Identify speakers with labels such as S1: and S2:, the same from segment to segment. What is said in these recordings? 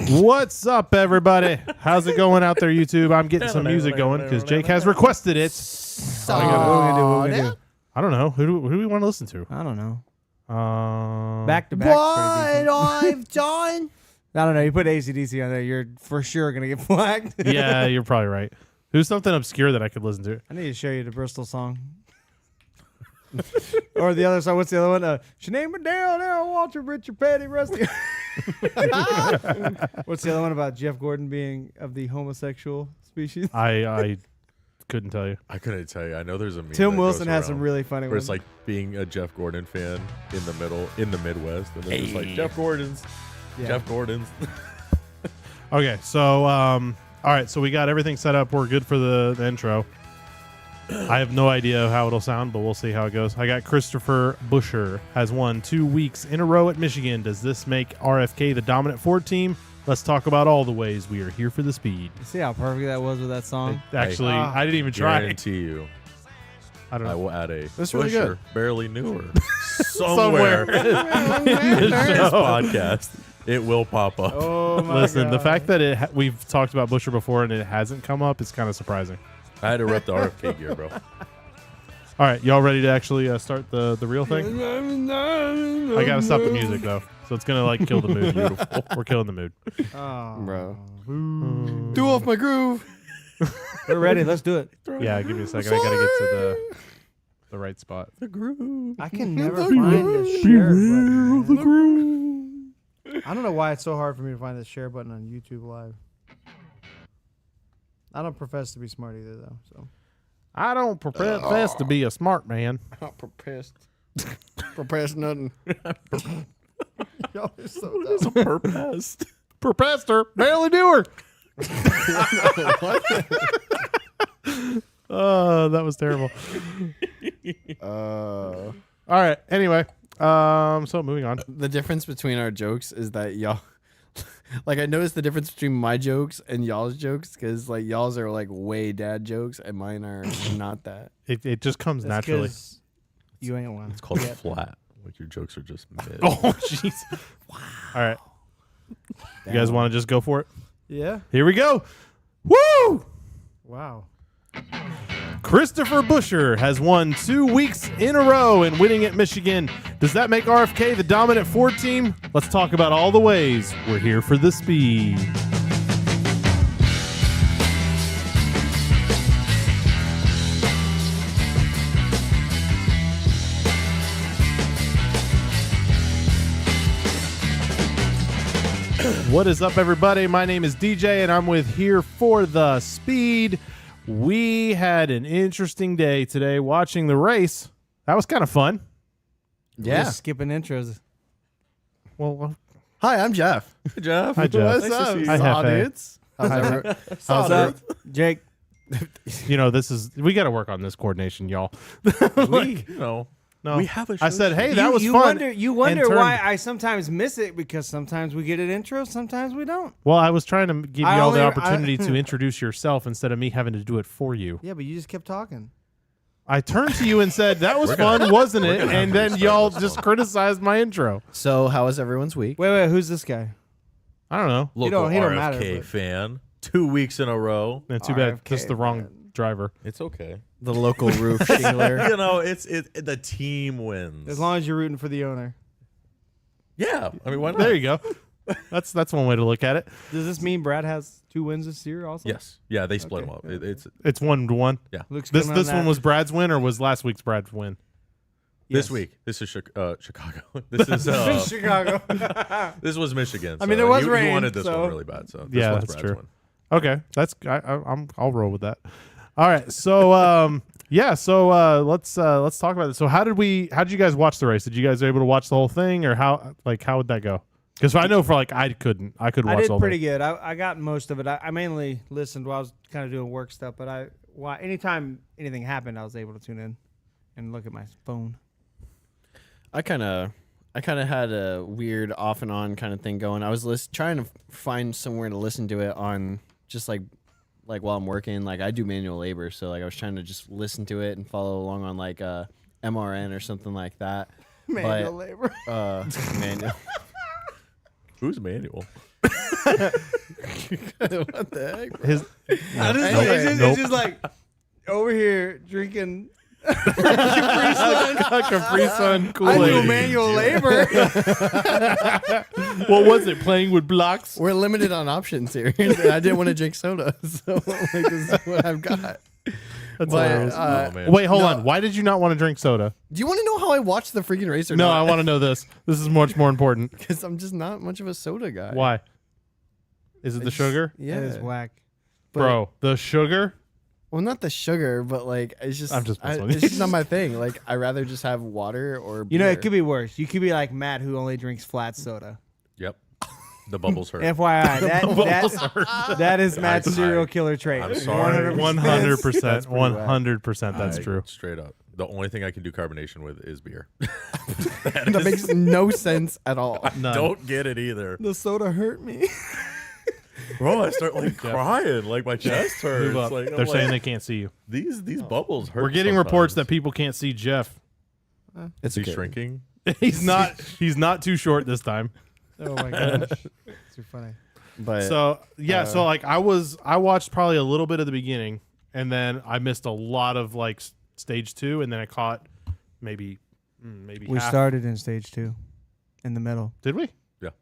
S1: What's up, everybody? How's it going out there, YouTube? I'm getting some music going because Jake has requested it.
S2: What are we gonna do?
S1: I don't know. Who do we want to listen to?
S2: I don't know.
S1: Back
S2: to back.
S3: What I've done.
S2: I don't know. You put AC/DC on there, you're for sure gonna get flagged.
S1: Yeah, you're probably right. Who's something obscure that I could listen to?
S2: I need to show you the Bristol song. Or the other song. What's the other one? Sinead McDowell, Darryl Walter, Richard Petty, Rusty. What's the other one about Jeff Gordon being of the homosexual species?
S1: I couldn't tell you.
S4: I couldn't tell you. I know there's a meme
S2: Tim
S4: that
S2: Wilson
S4: goes
S2: has some
S4: around
S2: really funny
S4: where
S2: ones.
S4: it's like being a Jeff Gordon fan in the Midwest, and then it's like Jeff Gordon's.
S2: Yeah.
S4: Jeff Gordon's.
S1: Okay, so all right, so we got everything set up. We're good for the intro. I have no idea how it'll sound, but we'll see how it goes. I got Christopher Busher has won 2 weeks in a row at Michigan. Does this make RFK the dominant Ford team? Let's talk about all the ways we are here for the speed.
S2: You see how perfect that was with that song?
S1: Actually, I didn't even try.
S4: Guarantee you,
S1: I don't
S4: I
S1: know.
S4: will add a
S3: That's really
S4: Busher,
S3: good.
S4: barely newer somewhere in
S1: The
S4: this
S1: show.
S4: podcast. It will pop up.
S2: Oh my
S1: Listen, the
S2: God.
S1: fact that we've talked about Busher before and it hasn't come up is kind of surprising.
S4: I had to rep the RFK gear, bro.
S1: All right, y'all ready to actually start the real thing? I gotta stop the music though, so it's gonna like kill the mood. Beautiful. We're killing the mood.
S2: Oh.
S3: Bro. Do off my groove.
S2: We're ready. Let's do it.
S1: Yeah, give me a second. I gotta get to the right spot.
S4: The groove.
S2: I can never find the share button. I don't know why it's so hard for me to find the share button on YouTube Live. I don't profess to be smart either, though. So
S1: I don't profess to be a smart man.
S3: Not professed. Professed nothing.
S2: y'all are so dumb.
S4: Purpose.
S1: Professor, barely do her. Oh, that was terrible. All right. Anyway, so moving on.
S3: The difference between our jokes is that y'all, like, I noticed the difference between my jokes and y'all's jokes because, like, y'all's are like way dad jokes and mine are not that.
S1: It just comes
S2: That's
S1: naturally.
S2: 'cause you ain't one.
S4: It's called flat. Like your jokes are just mid.
S1: Oh, jeez. Wow. All right. You guys want to just go for it?
S2: Yeah.
S1: Here we go. Woo!
S2: Wow.
S1: Christopher Busher has won 2 weeks in a row in winning at Michigan. Does that make RFK the dominant Ford team? Let's talk about all the ways we're here for the speed. What is up, everybody? My name is DJ, and I'm with Here for the Speed. We had an interesting day today watching the race. That was kind of fun.
S3: Yeah.
S2: Just skipping intros.
S1: Well,
S3: Hi, I'm Jeff.
S4: Jeff.
S1: hi, Jeff.
S3: What's up?
S1: Hi,
S3: Saw
S1: Hefe.
S3: dudes. How's
S2: What's up, Jake?
S1: You know, we got to work on this coordination, y'all.
S4: We, you know,
S1: No,
S4: we have a
S1: I
S4: show
S1: said, hey,
S4: sheet.
S1: that was
S2: you
S1: fun.
S2: You wonder
S1: and
S2: why
S1: turned-
S2: I sometimes miss it because sometimes we get an intro, sometimes we don't.
S1: Well, I was trying to give you
S2: I
S1: all the
S2: only-
S1: opportunity to introduce yourself instead of me having to do it for you.
S2: Yeah, but you just kept talking.
S1: I turned to you and said, that was fun, wasn't it? And then y'all just criticized my intro.
S3: So, how was everyone's week?
S2: Wait, who's this guy?
S1: I don't know.
S4: Local
S2: he don't
S4: RFK
S2: matter, but-
S4: fan. 2 weeks in a row.
S1: And too bad,
S2: RFK,
S1: just the wrong
S2: man.
S1: driver.
S4: It's okay.
S3: The local roof shingler.
S4: You know, it's the team wins.
S2: As long as you're rooting for the owner.
S4: Yeah. I mean, why not?
S1: There you go. That's one way to look at it.
S2: Does this mean Brad has 2 wins this year also?
S4: Yes. Yeah, they split
S2: Okay.
S4: them up. It's
S1: It's 1-1.
S2: Looks
S1: This
S2: good on
S1: one
S2: that.
S1: was Brad's win, or was last week's Brad's win?
S4: this
S2: Yes.
S4: week. This is Chicago. This is
S2: Chicago.
S4: this was Michigan.
S2: I mean,
S4: so
S2: there was
S4: you
S2: rain,
S4: wanted this
S2: so-
S4: one really bad. So this
S1: Yeah,
S4: one's
S1: that's
S4: Brad's
S1: true.
S4: Win.
S1: Okay, I'll roll with that. All right, so yeah, so let's talk about it. So how did you guys watch the race? Did you guys able to watch the whole thing, or how would that go? Because I know for I couldn't watch
S2: I did
S1: the whole
S2: pretty
S1: thing.
S2: good. I got most of it. I mainly listened while I was kind of doing work stuff, but anytime anything happened, I was able to tune in and look at my phone.
S3: I kind of had a weird off and on kind of thing going. I was trying to find somewhere to listen to it on just like while I'm working. Like I do manual labor, so like I was trying to just listen to it and follow along on like MRN or something like that.
S2: Manual labor.
S3: Manual.
S4: Who's manual?
S3: What the heck? Bro?
S1: His
S2: It's just like over here drinking
S1: Capri Sun
S2: I do
S1: Kool-Aid.
S2: manual labor.
S1: What was it? Playing with blocks?
S3: We're limited on options here. And I didn't want to drink soda, so like, this is what I've got.
S1: That's
S3: But,
S1: hilarious.
S4: Oh, man.
S1: Wait, hold
S3: no.
S1: on. Why did you not want to drink soda?
S3: Do you want to know how I watched the freaking race or
S1: No,
S3: not?
S1: I want to know this. This is much more important.
S3: Because I'm just not much of a soda guy.
S1: Why? Is it the sugar?
S3: Yeah.
S2: That is whack.
S3: But-
S1: Bro, the sugar?
S3: Well, not the sugar, but like it's just
S1: I'm just messing with
S3: it's
S1: you.
S3: just not my thing. Like I rather just have water or beer.
S2: You know, it could be worse. You could be like Matt, who only drinks flat soda.
S4: Yep. The bubbles hurt.
S2: FYI, that is Matt's
S4: I-
S2: serial killer trait.
S4: I'm sorry.
S1: 100%.
S3: That's pretty whack.
S1: 100% that's
S4: I-
S1: true.
S4: Straight up. The only thing I can do carbonation with is beer.
S3: That makes no sense at all.
S1: None.
S4: Don't get it either.
S2: The soda hurt me.
S4: Bro, I start like crying. Like my chest hurts.
S1: Move up.
S4: Like, I'm
S1: They're saying they
S4: like,
S1: can't see you.
S4: these bubbles hurt.
S1: We're getting reports that
S4: sometimes.
S1: people can't see Jeff.
S3: It's
S4: He's
S3: okay.
S4: shrinking.
S1: He's not too short this time.
S2: Oh my gosh, too funny.
S3: But
S1: So so like I watched probably a little bit of the beginning, and then I missed a lot of like stage 2, and then I caught maybe
S2: We
S1: half.
S2: started in stage 2, in the middle.
S1: Did we?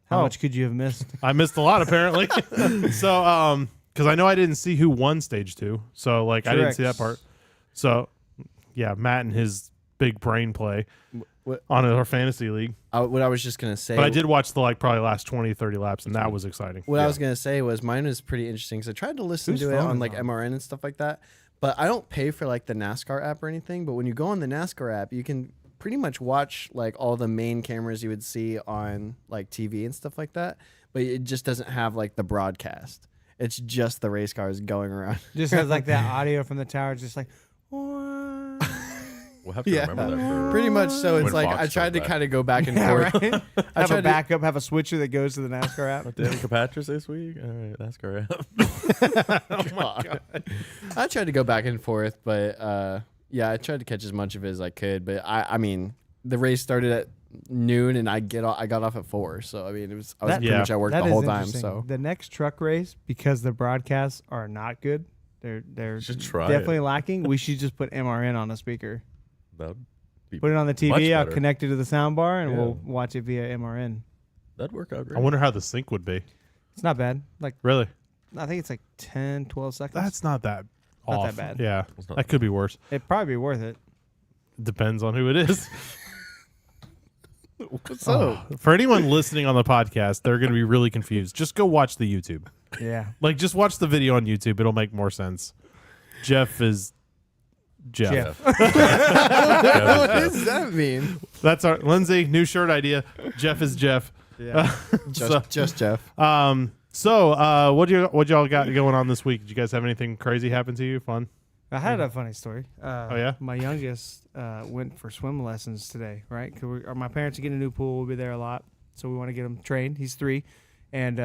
S2: How
S1: Oh.
S2: much could you have missed?
S1: I missed a lot apparently. So because I know I didn't see who won stage 2, so like I didn't see that part. So yeah, Matt and his big brain play
S3: What-
S1: on our fantasy league.
S3: what I was just gonna say.
S1: But I did watch the like probably last 20-30 laps, and that was exciting.
S3: What I was gonna say was mine was pretty interesting because I tried to listen
S2: Whose
S3: to it
S2: phone
S3: on
S2: is
S3: like
S2: on?
S3: MRN and stuff like that. But I don't pay for like the NASCAR app or anything. But when you go on the NASCAR app, you can pretty much watch like all the main cameras you would see on like TV and stuff like that. But it just doesn't have like the broadcast. It's just the race cars going around.
S2: Just has like that audio from the tower, just like.
S4: We'll have to remember that for
S3: Pretty much. So it's
S4: when
S3: like
S4: Fox
S3: I tried to
S4: comes back.
S3: kind of go back and
S2: Yeah,
S3: forth.
S2: right?
S3: I
S2: Have
S3: tried
S2: a backup, have a switcher that goes to the NASCAR app.
S4: Danica Patrick this week. All right, that's correct.
S3: I tried to go back and forth, but yeah, I tried to catch as much of it as I could. But I mean, the race started at noon, and I got off at 4. So I mean, I was
S2: That-
S3: pretty much at work
S2: That
S3: the
S2: is
S3: whole time.
S2: interesting.
S3: So
S2: The next truck race, because the broadcasts are not good, they're
S4: should try
S2: definitely
S4: it.
S2: lacking. We should just put MRN on a speaker.
S4: That'd be
S2: Put it on the
S4: much
S2: TV. I'll
S4: better.
S2: connect it to the sound bar, and
S4: Yeah.
S2: we'll watch it via MRN.
S4: That'd work out great.
S1: I wonder how the sync would be.
S2: It's not bad. Like
S1: Really,
S2: I think it's like 10, 12 seconds.
S1: that's not that
S2: Not
S1: off.
S2: that bad.
S1: Yeah,
S4: It's not
S1: that could be worse.
S2: It'd probably be worth it.
S1: Depends on who it is.
S3: so
S1: For anyone listening on the podcast, they're going to be really confused. Just go watch the YouTube.
S2: Yeah.
S1: Like, just watch the video on YouTube. It'll make more sense. Jeff is Jeff.
S2: Jeff.
S3: what does that mean?
S1: That's our Lindsay new shirt idea. Jeff is Jeff.
S2: Yeah.
S3: Just Jeff.
S1: What y'all got going on this week? Did you guys have anything crazy happen to you? Fun?
S2: I had a funny story.
S1: Oh, yeah?
S2: My youngest went for swim lessons today, right? Cause my parents are getting a new pool. We'll be there a lot. So we want to get him trained. He's 3. And,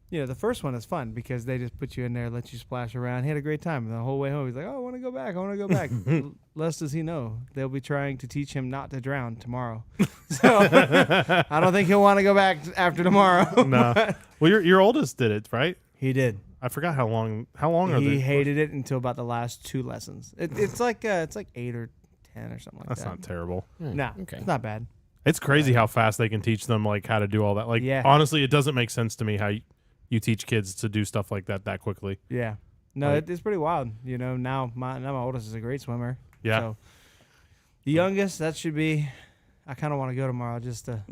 S2: the first one is fun because they just put you in there, let you splash around. He had a great time. And the whole way home, he's like, oh, I want to go back. I want to go back. Less does he know, they'll be trying to teach him not to drown tomorrow. So I don't think he'll want to go back after tomorrow.
S1: No. Well, your oldest did it, right?
S2: He did.
S1: I forgot how long are
S2: He
S1: they?
S2: hated it until about the last 2 lessons. It's like 8 or 10 or something like
S1: That's
S2: that.
S1: not terrible.
S2: No,
S3: Okay.
S2: it's not bad.
S1: It's crazy how fast they can teach them like how to do all that. Like,
S2: Yeah.
S1: honestly, it doesn't make sense to me how you teach kids to do stuff like that quickly.
S2: Yeah. No,
S1: Like-
S2: it's pretty wild. Now my oldest is a great swimmer.
S1: Yeah.
S2: So the youngest, that should be. I kind of want to go tomorrow just to.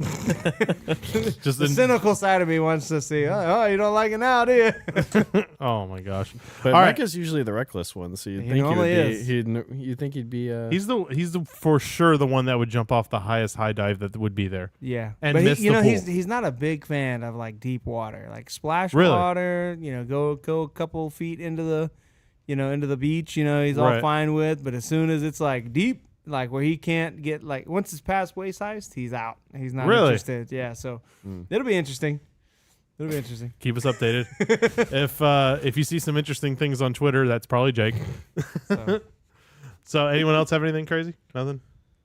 S1: Just
S2: The cynical side of me wants to see. Oh, you don't like it now, do you?
S1: oh my gosh.
S3: But
S1: All right.
S3: Mike is usually the reckless one, so you
S2: He
S3: think
S2: normally is.
S3: you think he'd be
S1: He's the for sure the one that would jump off the highest high dive that would be there.
S2: Yeah,
S1: And
S2: but
S1: miss the pool.
S2: he's not a big fan of like deep water, like splash
S1: Really?
S2: water. Go a couple feet into the, into the beach. He's all
S1: Right.
S2: fine with. But as soon as it's like deep, like where he can't get like once it's past waist height, he's out. He's not
S1: Really?
S2: interested. Yeah, so it'll be interesting. It'll be interesting.
S1: Keep us updated. if you see some interesting things on Twitter, that's probably Jake.
S2: So.
S1: So anyone else have anything crazy? Nothing?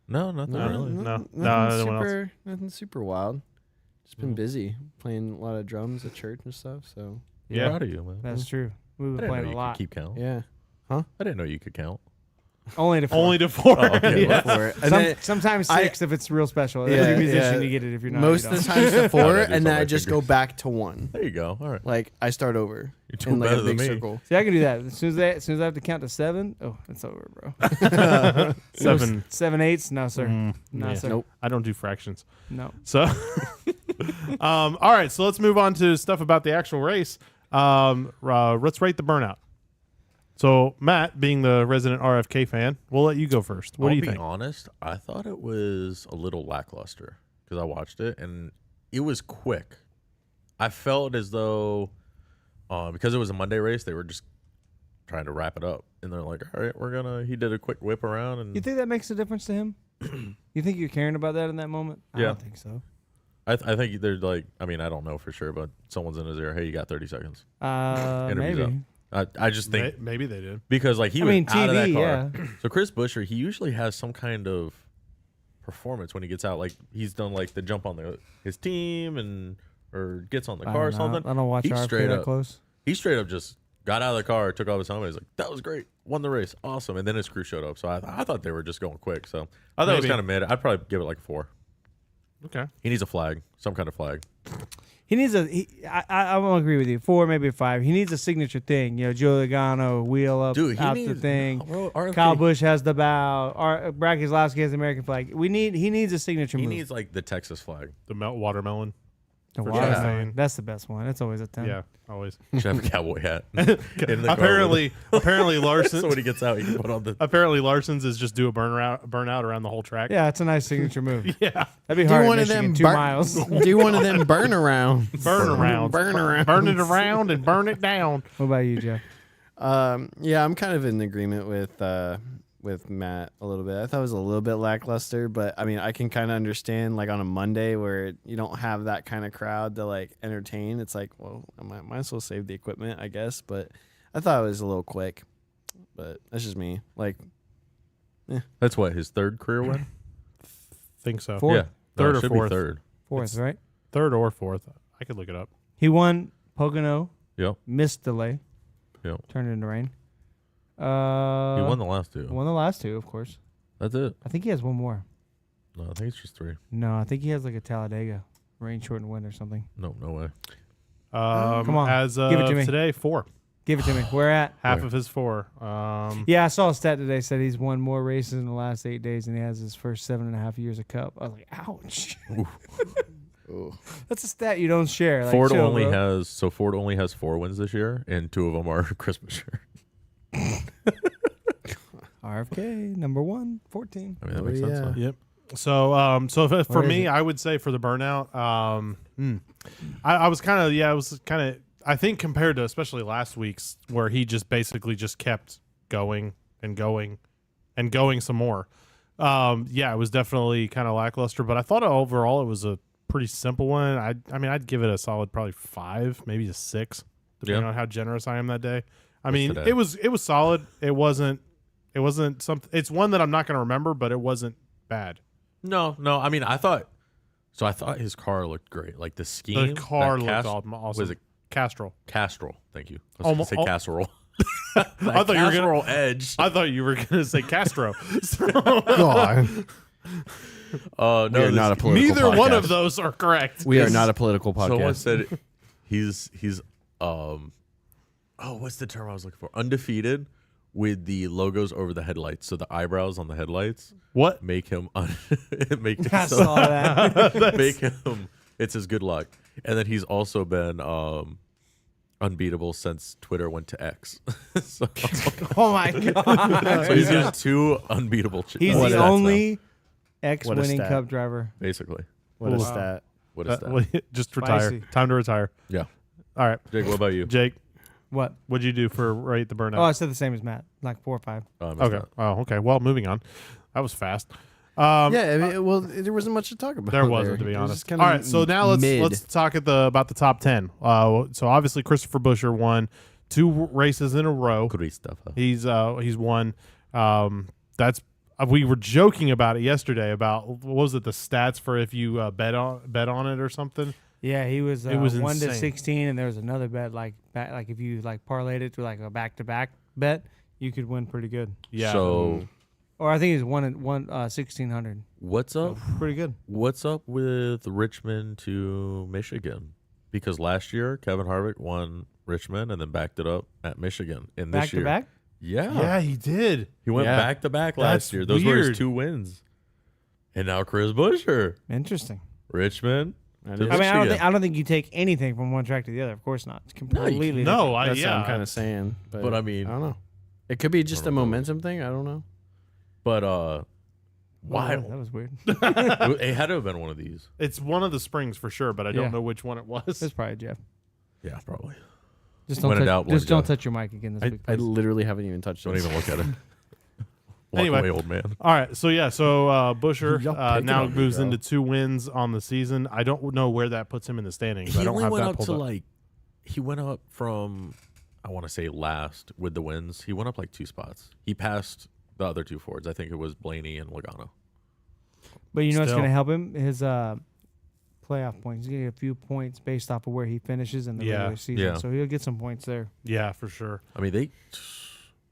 S4: No, nothing
S1: No,
S4: really.
S1: no,
S3: nothing
S1: no, no one else.
S3: nothing super wild. Just been busy playing a lot of drums at church and stuff. So
S1: Yeah.
S4: Proud of you, man.
S2: That's true. We've
S4: I
S2: been
S4: didn't know
S2: playing a
S4: you
S2: lot.
S4: could keep count.
S3: yeah.
S4: I didn't know you could count.
S2: Only to 4.
S1: Only to 4.
S4: Oh, okay.
S1: Yeah.
S3: For it. And then
S2: Sometimes
S3: I-
S2: 6 if it's real special.
S3: Yeah,
S2: If you're a musician,
S3: yeah.
S2: you get it. If you're not,
S3: most
S2: you
S3: of the
S2: don't.
S3: times to 4,
S4: I do
S3: and then
S4: something
S3: I
S4: like
S3: just
S4: fingers.
S3: go back to 1.
S4: There you go. All right.
S3: Like I start over
S4: You're doing
S3: in like
S4: better
S3: a
S4: than
S3: big
S4: me.
S3: circle.
S2: See, I can do that. As soon as I have to count to 7, oh, it's over, bro.
S1: 7.
S2: 7/8? No, sir.
S1: Mm,
S2: No,
S1: yeah.
S2: sir.
S3: Nope.
S1: I don't do fractions.
S2: No.
S1: So, all right. So let's move on to stuff about the actual race. Let's rate the burnout. So Matt, being the resident RFK fan, we'll let you go first. What do you
S4: I'll be
S1: think?
S4: honest, I thought it was a little lackluster because I watched it and it was quick. I felt as though because it was a Monday race, they were just trying to wrap it up, and they're like, "All right, he did a quick whip around." And
S2: You think that makes a difference to him? You think you're caring about that in that moment? I
S4: Yeah.
S2: don't think so.
S4: I think they're like, I mean, I don't know for sure, but someone's in his ear. Hey, you got 30 seconds. Interview's
S2: Maybe.
S4: I just think
S1: Maybe they did.
S4: because like he
S2: I
S4: was
S2: mean,
S4: out of that
S2: TV,
S4: car. So Chris Buescher, he usually has some kind of performance when he gets out. Like he's done like the jump on his team or gets on the
S2: I
S4: car or
S2: don't know.
S4: something.
S2: I don't watch
S4: He
S2: RFK
S4: straight
S2: that
S4: up-
S2: close.
S4: He straight up just got out of the car, took off his helmet. He's like, "That was great, won the race, awesome." And then his crew showed up. So I thought they were just going quick. So I thought it was
S1: Maybe.
S4: kind of mid. I'd probably give it like a 4.
S1: Okay.
S4: He needs a flag, some kind of flag.
S2: He needs I won't agree with you. 4, maybe a 5. He needs a signature thing. You know, Joe Logano, wheel up
S4: Dude, he
S2: out
S4: needs
S2: the thing.
S4: Bro, RFK,
S2: Kyle Busch has the bow. Brad Keselowski has the American flag. He needs a signature
S4: He
S2: move.
S4: needs like the Texas flag.
S1: The watermelon.
S2: The
S1: for
S2: watermelon.
S1: Chastain.
S2: That's the best one. It's always a 10.
S1: Yeah, always.
S4: Should have a cowboy hat. In the car with
S1: apparently
S4: him.
S1: Larson.
S4: So when he gets out, he can put on the.
S1: Apparently Larson's is just do a burnout around the whole track.
S2: Yeah, it's a nice signature move.
S1: Yeah.
S2: That'd be
S3: Do
S2: hard.
S3: one
S2: in
S3: of them
S2: Michigan, 2 miles.
S3: do one of them burn around.
S1: Burn around.
S3: Burn around.
S1: Burn it around and burn it down.
S2: What about you, Jeff?
S3: Yeah, I'm kind of in agreement with Matt a little bit. I thought it was a little bit lackluster, but I mean, I can kind of understand like on a Monday where you don't have that kind of crowd to like entertain. It's like, well, I might as well save the equipment, I guess. But I thought it was a little quick. But that's just me. Like,
S4: That's what his third career win.
S1: Think so.
S2: Fourth.
S4: Yeah,
S1: Third
S4: it
S1: or
S4: should
S1: fourth?
S4: Be third.
S2: 4th, right?
S1: Third or fourth. I could look it up.
S2: He won Pocono,
S4: Yep.
S2: missed delay,
S4: Yep.
S2: turned it into rain.
S4: He won the last 2.
S2: Won the last 2, of course.
S4: That's it.
S2: I think he has one more.
S4: No, I think it's just 3.
S2: No, I think he has like a Talladega, rain shortened win or something.
S4: No way.
S2: Come on,
S1: As
S2: give it to me.
S1: today, 4.
S2: Give it to me. Where at?
S1: Half
S4: Where?
S1: of his 4.
S2: Yeah, I saw a stat today said he's won more races in the last 8 days than he has his first 7.5 years of Cup. I was like, ouch. That's a stat you don't share. Like,
S4: Ford
S2: chill,
S4: only
S2: bro.
S4: has 4 wins this year, and 2 of them are Chris Buescher.
S2: RFK number 1, 14.
S4: I mean, that makes sense.
S3: yeah.
S4: Huh?
S1: Yep. So, for
S2: Where is
S1: me,
S2: it?
S1: I would say for the burnout, I was kind of, I was kind of, I think compared to especially last week's where he just basically just kept going and going and going some more. It was definitely kind of lackluster, but I thought overall it was a pretty simple one. I mean, I'd give it a solid probably 5, maybe a 6, depending
S4: Yeah.
S1: on how generous I am that day. I
S4: What's
S1: mean,
S4: today?
S1: it was solid. It wasn't something. It's one that I'm not going to remember, but it wasn't bad.
S4: No. I mean, I thought his car looked great. Like the scheme.
S1: The car
S4: that
S1: looked
S4: awesome.
S1: awesome.
S4: Was it
S1: Castrol.
S4: Castrol? Thank you. I was going to say casserole.
S1: I thought you were
S4: Casserole edge.
S1: I thought you were gonna say Castro.
S3: God.
S4: No,
S3: We are not a political
S1: Neither one
S3: podcast.
S1: of those are correct.
S3: We are not a political
S4: Someone
S3: podcast.
S4: said he's what's the term I was looking for? Undefeated with the logos over the headlights. So the eyebrows on the headlights
S1: What?
S4: make him make
S2: I saw that.
S4: make him. It's his good luck. And then he's also been unbeatable since Twitter went to X. so
S2: Oh my god.
S4: he's got 2 unbeatable.
S2: He's
S3: What
S2: the
S3: is that
S2: only
S3: What a
S2: X-winning
S3: stat.
S2: Cup driver.
S4: basically.
S3: What a
S1: Wow.
S3: stat.
S4: What is that?
S1: Well, just retire.
S2: Spicy.
S1: Time to retire.
S4: Yeah.
S1: All right,
S4: Jake, what about you?
S1: Jake.
S2: What?
S1: What'd you do for rate the burnout?
S2: Oh, I said the same as Matt. Like 4 or 5.
S4: I missed
S1: okay.
S4: that.
S1: Oh, okay. Well, moving on. That was fast.
S3: Yeah, I mean, there wasn't much to talk about.
S1: There wasn't, to be
S3: It was
S1: honest.
S3: just
S1: All
S3: kinda
S1: right, so now
S3: mid.
S1: let's talk about the top 10. So obviously Christopher Buescher won 2 races in a row.
S4: Christopher.
S1: He's won. That's we were joking about it yesterday about what was it, the stats for if you bet on it or something.
S2: Yeah, he was.
S1: It was
S2: 1 to
S1: insane.
S2: 16, and there was another bet like if you like parlayed it to like a back-to-back bet, you could win pretty good.
S1: Yeah.
S4: So
S2: Or I think it's 1,600.
S4: what's up?
S2: Pretty good.
S4: What's up with Richmond to Michigan? Because last year Kevin Harvick won Richmond and then backed it up at Michigan. And this
S2: Back
S4: year,
S2: to back.
S1: yeah, he did.
S4: he went
S3: Yeah.
S4: back to back
S1: That's
S4: last year. Those were
S1: weird.
S4: his 2 wins. And now Chris Buescher,
S2: Interesting.
S4: Richmond.
S3: That
S4: to
S3: is-
S2: I mean,
S4: Michigan.
S2: I don't think you take anything from one track to the other. Of course not. It's completely
S1: No,
S2: different.
S3: That's what I'm kind of saying.
S4: But I mean,
S3: I don't know. It could be just a
S4: don't know.
S3: momentum thing. I don't know.
S4: but
S2: Wow,
S4: why?
S2: that was weird.
S4: It had to have been one of these.
S1: It's one of the springs for sure, but I don't
S2: Yeah.
S1: know which one it was.
S2: It's probably Jeff.
S4: Yeah, probably.
S2: Just
S4: When
S2: don't
S4: in doubt,
S2: touch.
S4: blame
S2: Just don't
S4: Jeff.
S2: touch your mic again this week.
S3: I
S2: please.
S3: literally haven't even touched
S4: Don't
S3: it.
S4: even look at it. Walk
S1: Anyway.
S4: away, old man.
S1: All right, so Buescher
S4: Y'all picking
S1: now
S4: on me,
S1: moves
S4: bro.
S1: into 2 wins on the season. I don't know where that puts him in the standings. I
S4: He
S1: don't
S4: only
S1: have
S4: went
S1: that
S4: up
S1: pulled
S4: to
S1: up.
S4: like, he went up from, I want to say last with the wins. He went up like 2 spots. He passed the other 2 Fords. I think it was Blaney and Logano.
S2: But you know what's
S1: Still.
S2: going to help him? His playoff points. He's going to get a few points based off of where he finishes in the
S1: Yeah.
S2: regular season.
S4: Yeah.
S2: So he'll get some points there.
S1: Yeah, for sure.
S4: I mean, man,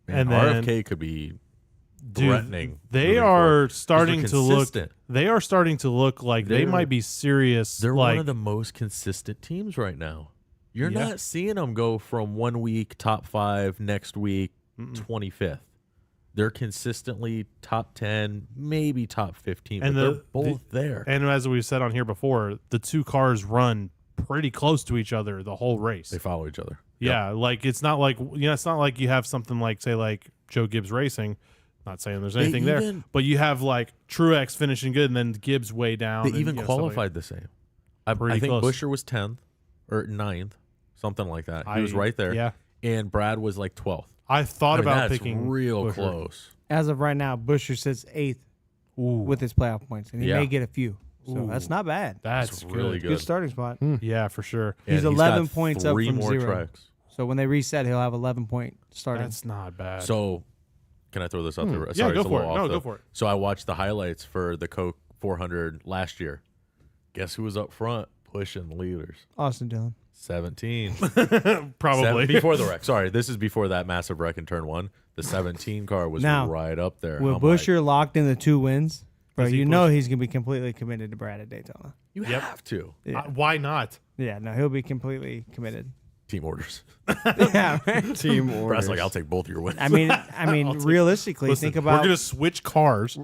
S1: And then-
S4: RFK could be
S1: Dude,
S4: threatening.
S1: they
S4: moving
S1: are
S4: forward.
S1: starting
S4: They're
S1: to look.
S4: consistent.
S1: They are starting to look like they
S4: They're-
S1: might be serious.
S4: They're
S1: like,
S4: one of the most consistent teams right now. You're
S1: Yeah.
S4: not seeing them go from 1 week top 5, next week
S1: Mm-mm.
S4: 25th. They're consistently top 10, maybe top 15,
S1: And
S4: but
S1: the-
S4: they're both there.
S1: And as we've said on here before, the 2 cars run pretty close to each other the whole race.
S4: They follow each other.
S1: Yeah, like it's not like it's not like you have something like say like Joe Gibbs Racing. Not saying there's
S4: They
S1: anything there,
S4: even-
S1: but you have like Truex finishing good and then Gibbs way down.
S4: They
S1: and,
S4: even
S1: you know, stuff like
S4: qualified the same. I
S1: Pretty
S4: think
S1: close.
S4: Buescher was 10th or 9th, something like that. He was right there.
S1: Yeah,
S4: And Brad was like 12th.
S1: I thought
S4: I mean,
S1: about
S4: that's
S1: picking
S4: real
S1: Buescher.
S4: close.
S2: As of right now, Buescher sits 8th
S1: Ooh,
S2: with his playoff points, and he
S4: Yeah.
S2: may get a few. So
S1: Ooh.
S2: that's not bad.
S1: that's
S4: really
S1: good.
S2: Good starting spot.
S1: Yeah, for sure.
S2: He's
S4: And
S2: 11
S4: got
S2: points up
S4: 3
S2: from
S4: more
S2: 0.
S4: tracks.
S2: So when they reset, he'll have 11-point starting.
S1: That's not bad.
S4: So, can I throw this out there?
S1: yeah,
S4: Sorry,
S1: go
S4: it's a
S1: for it.
S4: little
S1: No,
S4: off
S1: go
S4: the-
S1: for it.
S4: So I watched the highlights for the Coke 400 last year. Guess who was up front pushing the leaders?
S2: Austin Dillon.
S4: 17.
S1: Probably
S4: Before the wreck. Sorry, this is before that massive wreck in turn 1. The 17 car was
S2: Now,
S4: right up there.
S2: With
S4: I'm
S2: Buescher locked in the 2 wins, bro,
S1: Does he
S2: you know he's going to be completely committed to Brad at Daytona.
S4: like, you
S1: Yep.
S4: have to.
S2: Yeah,
S1: why not?
S2: yeah, no, he'll be completely committed.
S4: Team orders.
S2: Yeah, right?
S3: Team
S4: Brad's
S3: orders.
S4: like, I'll take both your wins.
S2: I mean, realistically,
S1: Listen,
S2: think
S1: we're
S2: about
S1: gonna switch cars.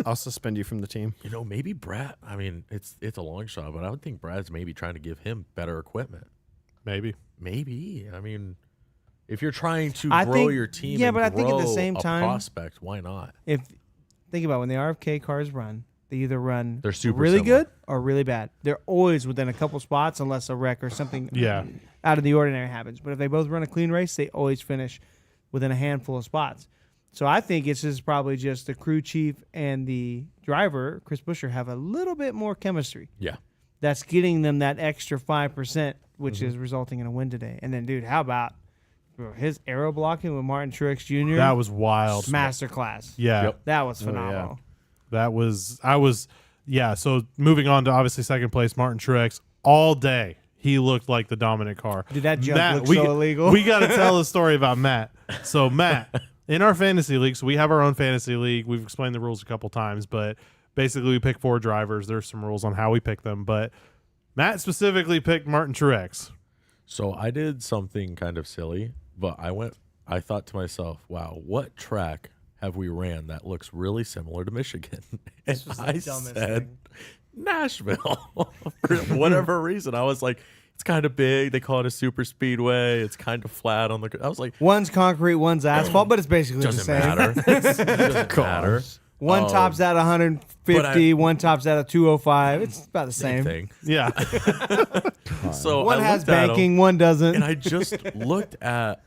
S3: I'll suspend you from the team.
S4: You know, maybe Brad. I mean, it's a long shot, but I would think Brad's maybe trying to give him better equipment.
S1: Maybe.
S4: Maybe. I mean, if you're trying to
S2: I
S4: grow
S2: think-
S4: your team,
S2: yeah,
S4: and
S2: but I think at the
S4: grow
S2: same
S4: a
S2: time-
S4: prospect, why not?
S2: if think about when the RFK cars run, they either run
S4: They're super
S2: really
S4: similar.
S2: good or really bad. They're always within a couple spots unless a wreck or something
S1: Yeah.
S2: out of the ordinary happens. But if they both run a clean race, they always finish within a handful of spots. So I think it's just probably just the crew chief and the driver, Chris Buescher, have a little bit more chemistry.
S4: Yeah.
S2: That's getting them that extra 5%, which is resulting in a win today. And then, dude, how about bro, his aero blocking with Martin Truex Jr.?
S1: That was wild.
S2: masterclass.
S1: Yeah.
S4: Yep.
S2: That was
S3: yeah.
S2: phenomenal.
S1: So moving on to obviously second place, Martin Truex. All day he looked like the dominant car.
S2: Did that jump
S1: Matt,
S2: look
S1: we,
S2: so illegal?
S1: We got to tell the story about Matt. So Matt, in our fantasy league, so we have our own fantasy league. We've explained the rules a couple times, but basically we pick 4 drivers. There's some rules on how we pick them, but Matt specifically picked Martin Truex.
S4: So I did something kind of silly, but I thought to myself, wow, what track have we ran that looks really similar to Michigan? And
S2: was the
S4: I
S2: dumbest
S4: said
S2: thing.
S4: Nashville. For whatever reason, I was like, it's kind of big. They call it a super speedway. It's kind of flat on the. I was like,
S2: One's concrete, one's asphalt, but it's basically the
S4: doesn't
S2: same.
S4: matter. It doesn't matter.
S2: One tops out 150,
S4: but
S2: one tops out at 205. It's about the
S4: Same
S2: same.
S4: thing.
S1: Yeah.
S4: So
S2: One
S4: I
S2: has
S4: looked at 'em,
S2: banking, one doesn't.
S4: and I just looked at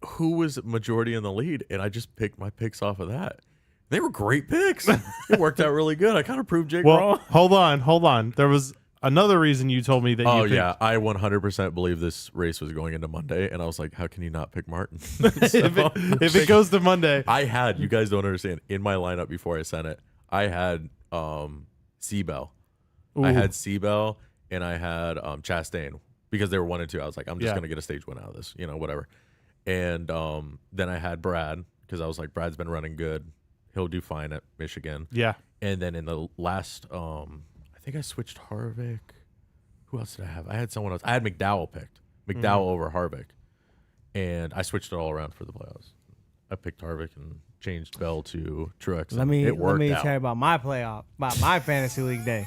S4: who was majority in the lead, and I just picked my picks off of that. They were great picks. It worked out really good. I kind of proved Jake
S1: Well,
S4: wrong.
S1: hold on. There was another reason you told me that
S4: Oh
S1: you picked,
S4: yeah, I 100% believe this race was going into Monday, and I was like, how can you not pick Martin?
S1: if it goes to Monday,
S4: I had, you guys don't understand, in my lineup before I sent it, I had Seabell. I
S1: Ooh.
S4: had Seabell and I had Chastain because they were 1 and 2. I was like, I'm just
S1: Yeah.
S4: gonna get a stage win out of this, whatever. And then I had Brad because I was like, Brad's been running good. He'll do fine at Michigan.
S1: yeah.
S4: And then in the last, I think I switched Harvick. Who else did I have? I had someone else. I had McDowell picked. McDowell over Harvick. And I switched it all around for the playoffs. I picked Harvick and changed Bell to Truex.
S2: Let
S4: and
S2: me
S4: it worked out.
S2: tell you about my playoff, about my fantasy league day.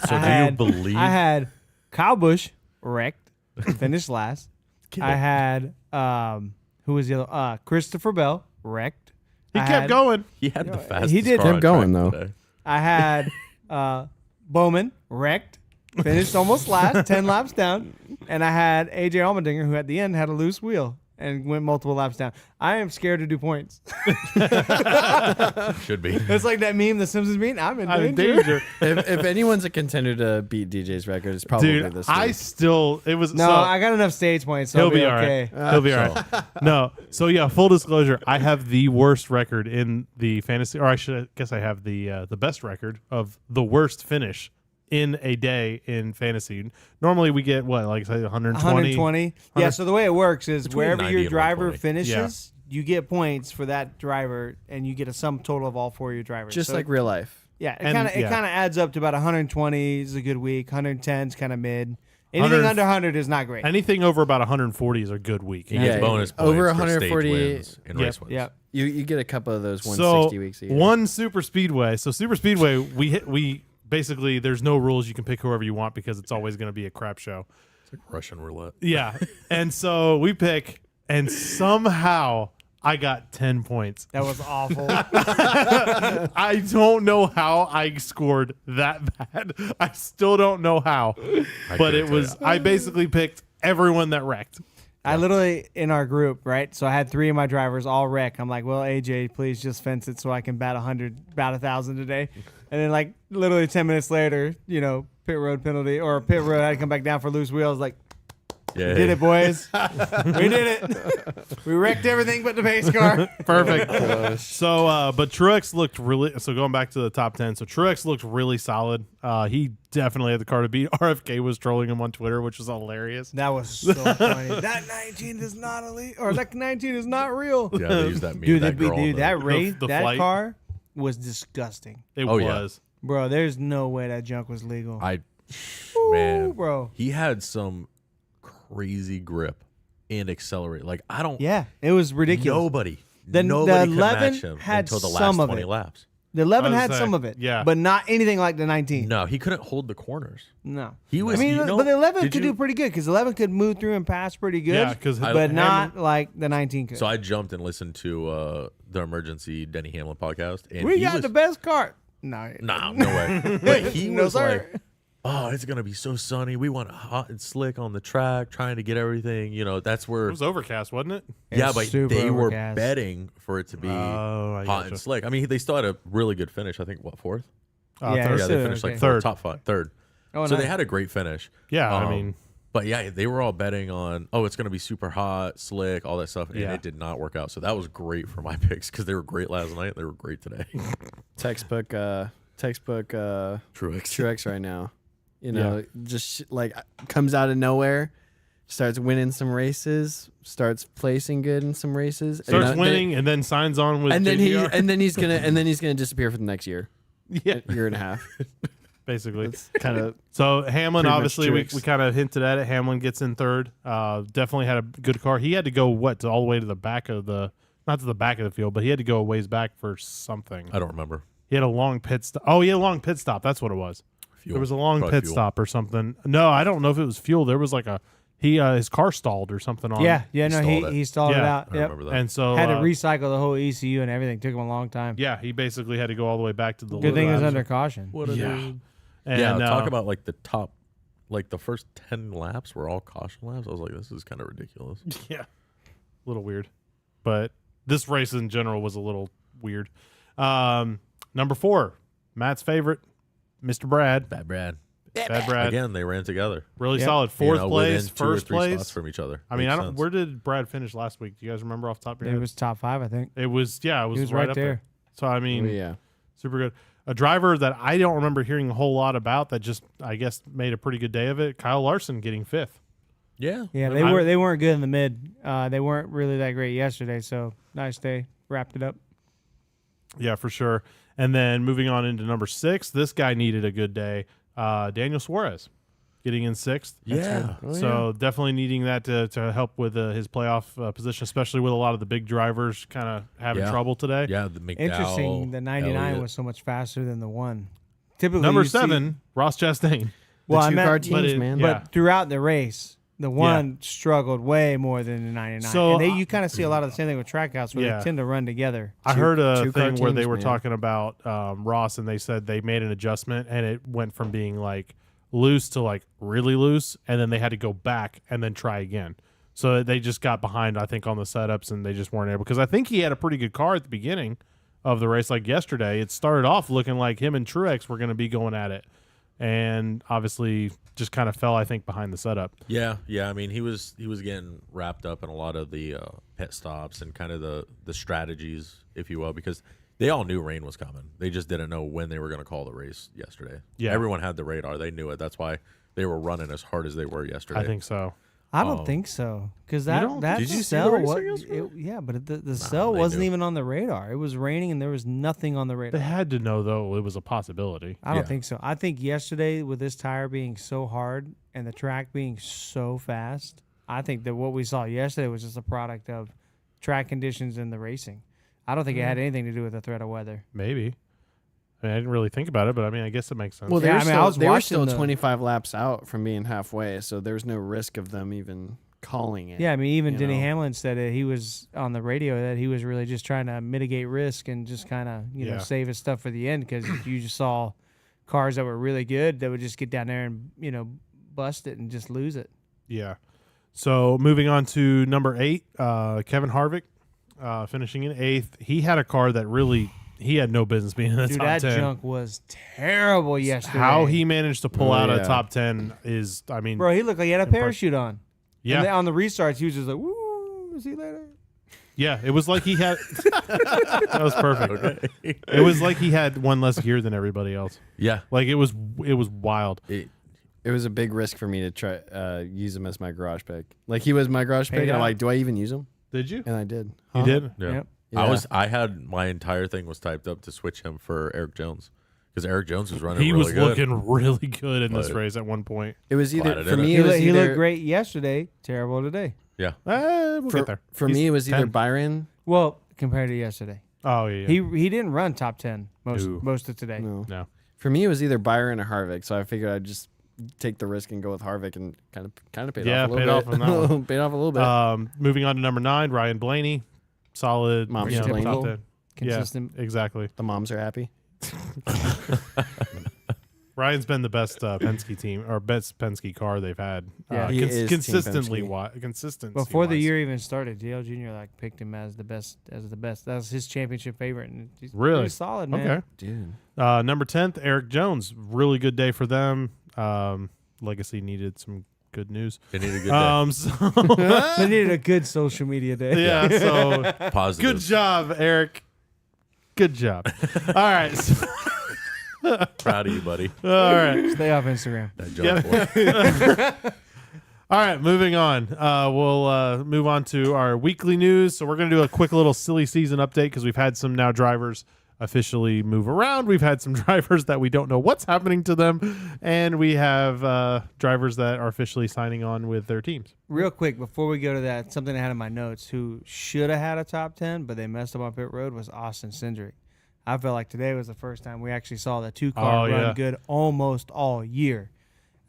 S4: So
S2: I
S4: do
S2: had-
S4: you believe?
S2: I had Kyle Busch wrecked, finished last. I had who was the other? Christopher Bell wrecked.
S1: He
S2: I
S1: kept
S2: had-
S1: going.
S4: he had the
S2: he
S4: fastest
S2: did.
S4: car
S3: Kept
S4: on
S3: going,
S4: track
S3: though.
S4: today.
S2: I had Bowman wrecked, finished almost last, 10 laps down, and I had AJ Allmendinger, who at the end had a loose wheel and went multiple laps down. I am scared to do points.
S4: Should be.
S2: It's like that meme, the Simpsons meme. I'm in
S1: I'm in
S2: danger.
S1: danger.
S3: if anyone's a contender to beat DJ's record, it's probably
S1: Dude,
S3: this.
S1: I
S3: dude.
S1: still, it was,
S2: No,
S1: so,
S2: I got enough stage points, so
S1: he'll
S2: I'll be
S1: be all
S2: okay.
S1: right. He'll be all right. No. So yeah, full disclosure, I have the worst record in the fantasy, or I guess I have the best record of the worst finish in a day in fantasy. Normally we get what, like say 120.
S2: 120. Yeah, so the way it works is
S4: Between
S2: wherever
S4: 90
S2: your
S4: and
S2: driver
S4: 120.
S2: finishes, you get points for that driver, and you get a sum total of all 4 of your drivers.
S3: just
S2: So
S3: like real life.
S2: yeah,
S1: And-
S2: it
S1: yeah.
S2: kind of adds up to about 120 is a good week. 110 is kind of mid. Anything
S1: 100
S2: under 100 is not great.
S1: Anything over about 140 is a good week.
S4: He gets
S3: Yeah,
S4: bonus points
S3: over
S4: for stage
S3: 140
S4: wins and
S1: Yep.
S4: race wins.
S2: Yep.
S3: You get a couple of those
S1: So
S3: 160 weeks a year.
S1: one super speedway. So super speedway, we basically there's no rules. You can pick whoever you want because it's always going to be a crap show.
S4: It's like Russian roulette.
S1: Yeah, and so we pick, and somehow I got 10 points.
S2: That was awful.
S1: I don't know how I scored that bad. I still don't know how, but
S4: couldn't
S1: it
S4: tell
S1: was.
S4: ya.
S1: I basically picked everyone that wrecked.
S2: I literally, in our group, right? So I had 3 of my drivers all wreck. I'm like, well, AJ, please just fence it so I can bat 100, bat 1,000 today. And then, like, literally 10 minutes later, pit road penalty or pit road had to come back down for loose wheels. Like,
S4: Yeah,
S2: we did it, boys. We did it. We wrecked everything but the pace car.
S1: Perfect. So, but Truex looked really. So going back to the top 10, so Truex looked really solid. He definitely had the car to beat. RFK was trolling him on Twitter, which was hilarious.
S2: That was so funny. That 19 is not elite, or that 19 is not real.
S4: Yeah, they use that meme.
S2: Dude,
S4: that girl in the-
S2: that race,
S1: the
S2: that
S1: flight.
S2: car was disgusting.
S1: It
S4: Oh, yeah.
S1: was.
S2: Bro, there's no way that junk was legal.
S4: man,
S2: bro.
S4: he had some crazy grip and accelerate. Like I don't.
S2: Yeah, it was ridiculous.
S4: Nobody.
S2: The
S4: nobody could
S2: 11
S4: match him
S2: had
S4: until the
S2: some
S4: last
S2: of
S4: 20
S2: it.
S4: laps.
S2: The 11
S1: I was
S2: had
S1: saying,
S2: some of it,
S1: yeah.
S2: but not anything like the 19.
S4: No, he couldn't hold the corners.
S2: No.
S4: He was.
S2: I mean,
S4: you know,
S2: but the 11
S4: did
S2: could
S4: you-
S2: do pretty good because 11 could move through and pass pretty good.
S1: Yeah, 'cause
S2: but
S1: Hamlin-
S2: not like the 19 could.
S4: So I jumped and listened to the emergency Denny Hamlin podcast, and
S2: we
S4: he
S2: got
S4: was,
S2: the best car. No,
S4: Nah, no way. But he
S2: No,
S4: was
S2: sir.
S4: like, "Oh, it's gonna be so sunny. We want hot and slick on the track, trying to get everything. That's
S1: It
S4: where."
S1: was overcast, wasn't it?
S4: Yeah,
S2: It's
S4: but
S2: super
S4: they were
S2: overcast.
S4: betting for it to be
S1: Oh, I
S4: hot
S1: gotcha.
S4: and slick. I mean, they still had a really good finish. I think fourth.
S2: Yeah,
S1: third.
S4: Yeah,
S2: So,
S4: they finished like
S2: okay.
S1: Third.
S4: top five, third.
S2: Oh,
S4: So they
S2: nice.
S4: had a great finish.
S1: Yeah, I
S4: Um,
S1: mean,
S4: But yeah, they were all betting on, it's going to be super hot, slick, all that stuff, and
S1: Yeah.
S4: it did not work out. So that was great for my picks because they were great last night. They were great today.
S3: Textbook Truex right now. Just like comes out of nowhere, starts winning some races, starts placing good in some races,
S1: starts
S3: then-
S1: winning and then signs on with
S3: and then
S1: JGR.
S3: he's gonna disappear for the next year,
S1: yeah,
S3: year and a half.
S1: basically.
S3: It's kind of
S1: So Hamlin,
S3: Pretty much
S1: obviously, we
S3: Truex.
S1: kind of hinted at it. Hamlin gets in third. Definitely had a good car. He had to go all the way to the back of not to the back of the field, but he had to go a ways back for something.
S4: I don't remember.
S1: He had a long pit stop. Oh, he had a long pit stop. That's what it was.
S4: Fuel.
S1: There was a long
S4: Probably
S1: pit
S4: fuel.
S1: stop or something. No, I don't know if it was fuel. There was like his car stalled or something on.
S2: no,
S4: stalled it.
S2: he stalled it
S1: Yeah,
S2: out.
S4: I
S2: Yep.
S4: remember that.
S1: And so
S2: Had to recycle the whole ECU and everything. Took him a long time.
S1: yeah, he basically had to go all the way back to the.
S2: Good thing it was
S1: garage.
S2: under caution.
S4: What a
S1: Yeah.
S4: dude.
S1: And,
S4: Yeah, talk about like the top, like the first 10 laps were all caution laps. I was like, this is kind of ridiculous.
S1: yeah, a little weird, but this race in general was a little weird. Number 4, Matt's favorite, Mr. Brad.
S4: Bad Brad.
S1: Bad Brad.
S4: Again, they ran together.
S1: Really
S2: Yep.
S1: solid. Fourth
S4: within
S1: place,
S4: 2 or
S1: first
S4: 3
S1: place.
S4: spots from each other.
S1: I mean,
S4: Makes
S1: I don't.
S4: sense.
S1: Where did Brad finish last week? Do you guys remember off the top of your
S2: It
S1: head?
S2: was top 5, I think.
S1: It was yeah, it was,
S2: He was
S1: right
S2: right
S1: up
S2: there.
S1: So I mean,
S3: Oh, yeah.
S1: super good. A driver that I don't remember hearing a whole lot about that just I guess made a pretty good day of it. Kyle Larson getting 5th.
S4: Yeah.
S2: Yeah,
S1: I-
S2: they weren't good in the mid. They weren't really that great yesterday, so nice day. Wrapped it up.
S1: Yeah, for sure. And then moving on into number 6, this guy needed a good day. Daniel Suarez getting in 6th.
S4: Yeah.
S1: So definitely needing that to help with his playoff position, especially with a lot of the big drivers kind of having
S4: Yeah.
S1: trouble today.
S4: Yeah. The McDowell,
S2: Interesting, the 99
S4: Elliott.
S2: was so much faster than the 1. Typically,
S1: Number
S2: you see-
S1: 7, Ross Chastain.
S2: well,
S3: the
S2: I meant,
S3: two-car
S1: but
S3: teams,
S1: it-
S3: man.
S1: yeah.
S2: but throughout the race, the 1 struggled way more than the 99.
S1: So,
S2: and you kind of see a lot of the same thing with trackouts where
S1: Yeah.
S2: they tend to run together.
S1: I heard a
S3: two-car
S1: thing where they
S3: teams,
S1: were
S3: man.
S1: talking about Ross, and they said they made an adjustment, and it went from being like loose to like really loose, and then they had to go back and then try again. So they just got behind, I think, on the setups, and they just weren't able. Because I think he had a pretty good car at the beginning of the race. Like yesterday, it started off looking like him and Truex were going to be going at it, and obviously just kind of fell, I think, behind the setup.
S4: Yeah, yeah. I mean, he was getting wrapped up in a lot of the pit stops and kind of the strategies, if you will, because they all knew rain was coming. They just didn't know when they were going to call the race yesterday.
S1: Yeah.
S4: Everyone had the radar. They knew it. That's why they were running as hard as they were yesterday.
S1: I think so.
S2: I don't
S4: Oh.
S2: think so because
S1: don't?
S2: that
S4: Did you see the
S2: cell
S4: racer
S2: was
S4: yesterday?
S2: yeah, but the cell
S4: they
S2: wasn't
S4: knew.
S2: even on the radar. It was raining and there was nothing on the radar.
S1: They had to know though it was a possibility.
S2: I don't
S4: Yeah.
S2: think so. I think yesterday with this tire being so hard and the track being so fast, I think that what we saw yesterday was just a product of track conditions and the racing. I don't think it had anything to do with the threat of weather.
S1: Maybe. I mean, I didn't really think about it, but I mean, I guess it makes sense.
S3: Well, they
S2: Yeah,
S3: were
S2: I mean, I
S3: still,
S2: was
S3: they were
S2: watching
S3: still
S2: the-
S3: 25 laps out from being halfway, so there was no risk of them even calling it.
S2: Yeah, I mean, even
S3: you
S2: Denny
S3: know.
S2: Hamlin said that he was on the radio that he was really just trying to mitigate risk and just kind of, you know,
S1: Yeah.
S2: save his stuff for the end because you just saw cars that were really good that would just get down there and, you know, bust it and just lose it.
S1: Yeah. So moving on to number 8, Kevin Harvick, finishing in 8th. He had a car that really he had no business being in the
S2: Dude,
S1: top
S2: that
S1: 10.
S2: junk was terrible yesterday.
S1: How he managed to pull
S3: Oh,
S1: out a
S3: yeah.
S1: top 10 is, I mean,
S2: Bro, he looked like he had a parachute on.
S1: yeah,
S2: And then on the restarts, he was just like, woo, see you later.
S1: yeah. It was like he had. That was perfect. It was like he had one less gear than everybody else.
S4: Yeah.
S1: Like it was wild.
S3: It was a big risk for me to try use him as my garage pick. Like he was my garage
S2: Paid
S3: pick, and I'm
S2: out.
S3: like, do I even use him?
S1: Did you?
S3: And I did.
S1: You did?
S4: Yeah.
S2: Yep.
S3: Yeah.
S4: I had my entire thing was typed up to switch him for Eric Jones because Eric Jones was running
S1: He
S4: really
S1: was
S4: good.
S1: looking really good in this
S4: But-
S1: race at one point.
S3: It was
S4: Glad
S3: either
S4: I
S3: for
S4: didn't.
S3: me.
S2: He,
S3: It was
S2: he
S3: either
S2: looked great yesterday, terrible today.
S4: Yeah.
S1: We'll
S3: for,
S1: get there.
S3: for
S1: He's
S3: me. It was either
S1: 10.
S3: Byron.
S2: Well, compared to yesterday.
S1: Oh yeah. yeah.
S2: He didn't run top 10
S4: No.
S2: most of today.
S3: No.
S1: no.
S3: For me, it was either Byron or Harvick. So I figured I'd just take the risk and go with Harvick, and kind of paid
S1: Yeah,
S3: off a little
S1: paid off
S3: bit.
S1: on that one.
S3: Paid off a little bit.
S1: Moving on to number 9, Ryan Blaney, solid.
S3: Mom's
S1: you know,
S3: Blaney.
S1: top 10.
S2: Consistent.
S1: Yeah, exactly.
S3: The moms are happy.
S1: Ryan's been the best Penske team or best Penske car they've had.
S2: Yeah.
S3: He is Team
S1: consistently.
S3: Penske.
S1: Consistent.
S2: Before the year even started, Dale Jr. like picked him as the best. That was his championship favorite. And he's
S1: Really?
S2: pretty solid, man.
S1: Okay.
S3: Dude.
S1: Number 10th, Eric Jones. Really good day for them. Legacy needed some good news.
S4: They need a good day.
S1: So
S2: They needed a good social media day.
S1: yeah. So
S4: Positive.
S1: good job, Eric. Good job. All right. So,
S4: Proud of you, buddy.
S1: all right.
S2: Stay off Instagram.
S4: That jump boy.
S1: All right, moving on. We'll move on to our weekly news. So we're going to do a quick little silly season update because we've had some now drivers officially move around. We've had some drivers that we don't know what's happening to them, and we have drivers that are officially signing on with their teams.
S2: Real quick, before we go to that, something I had in my notes who should have had a top 10, but they messed up on pit road was Austin Cindric. I felt like today was the first time we actually saw the two-car
S1: Oh,
S2: run
S1: yeah.
S2: good almost all year.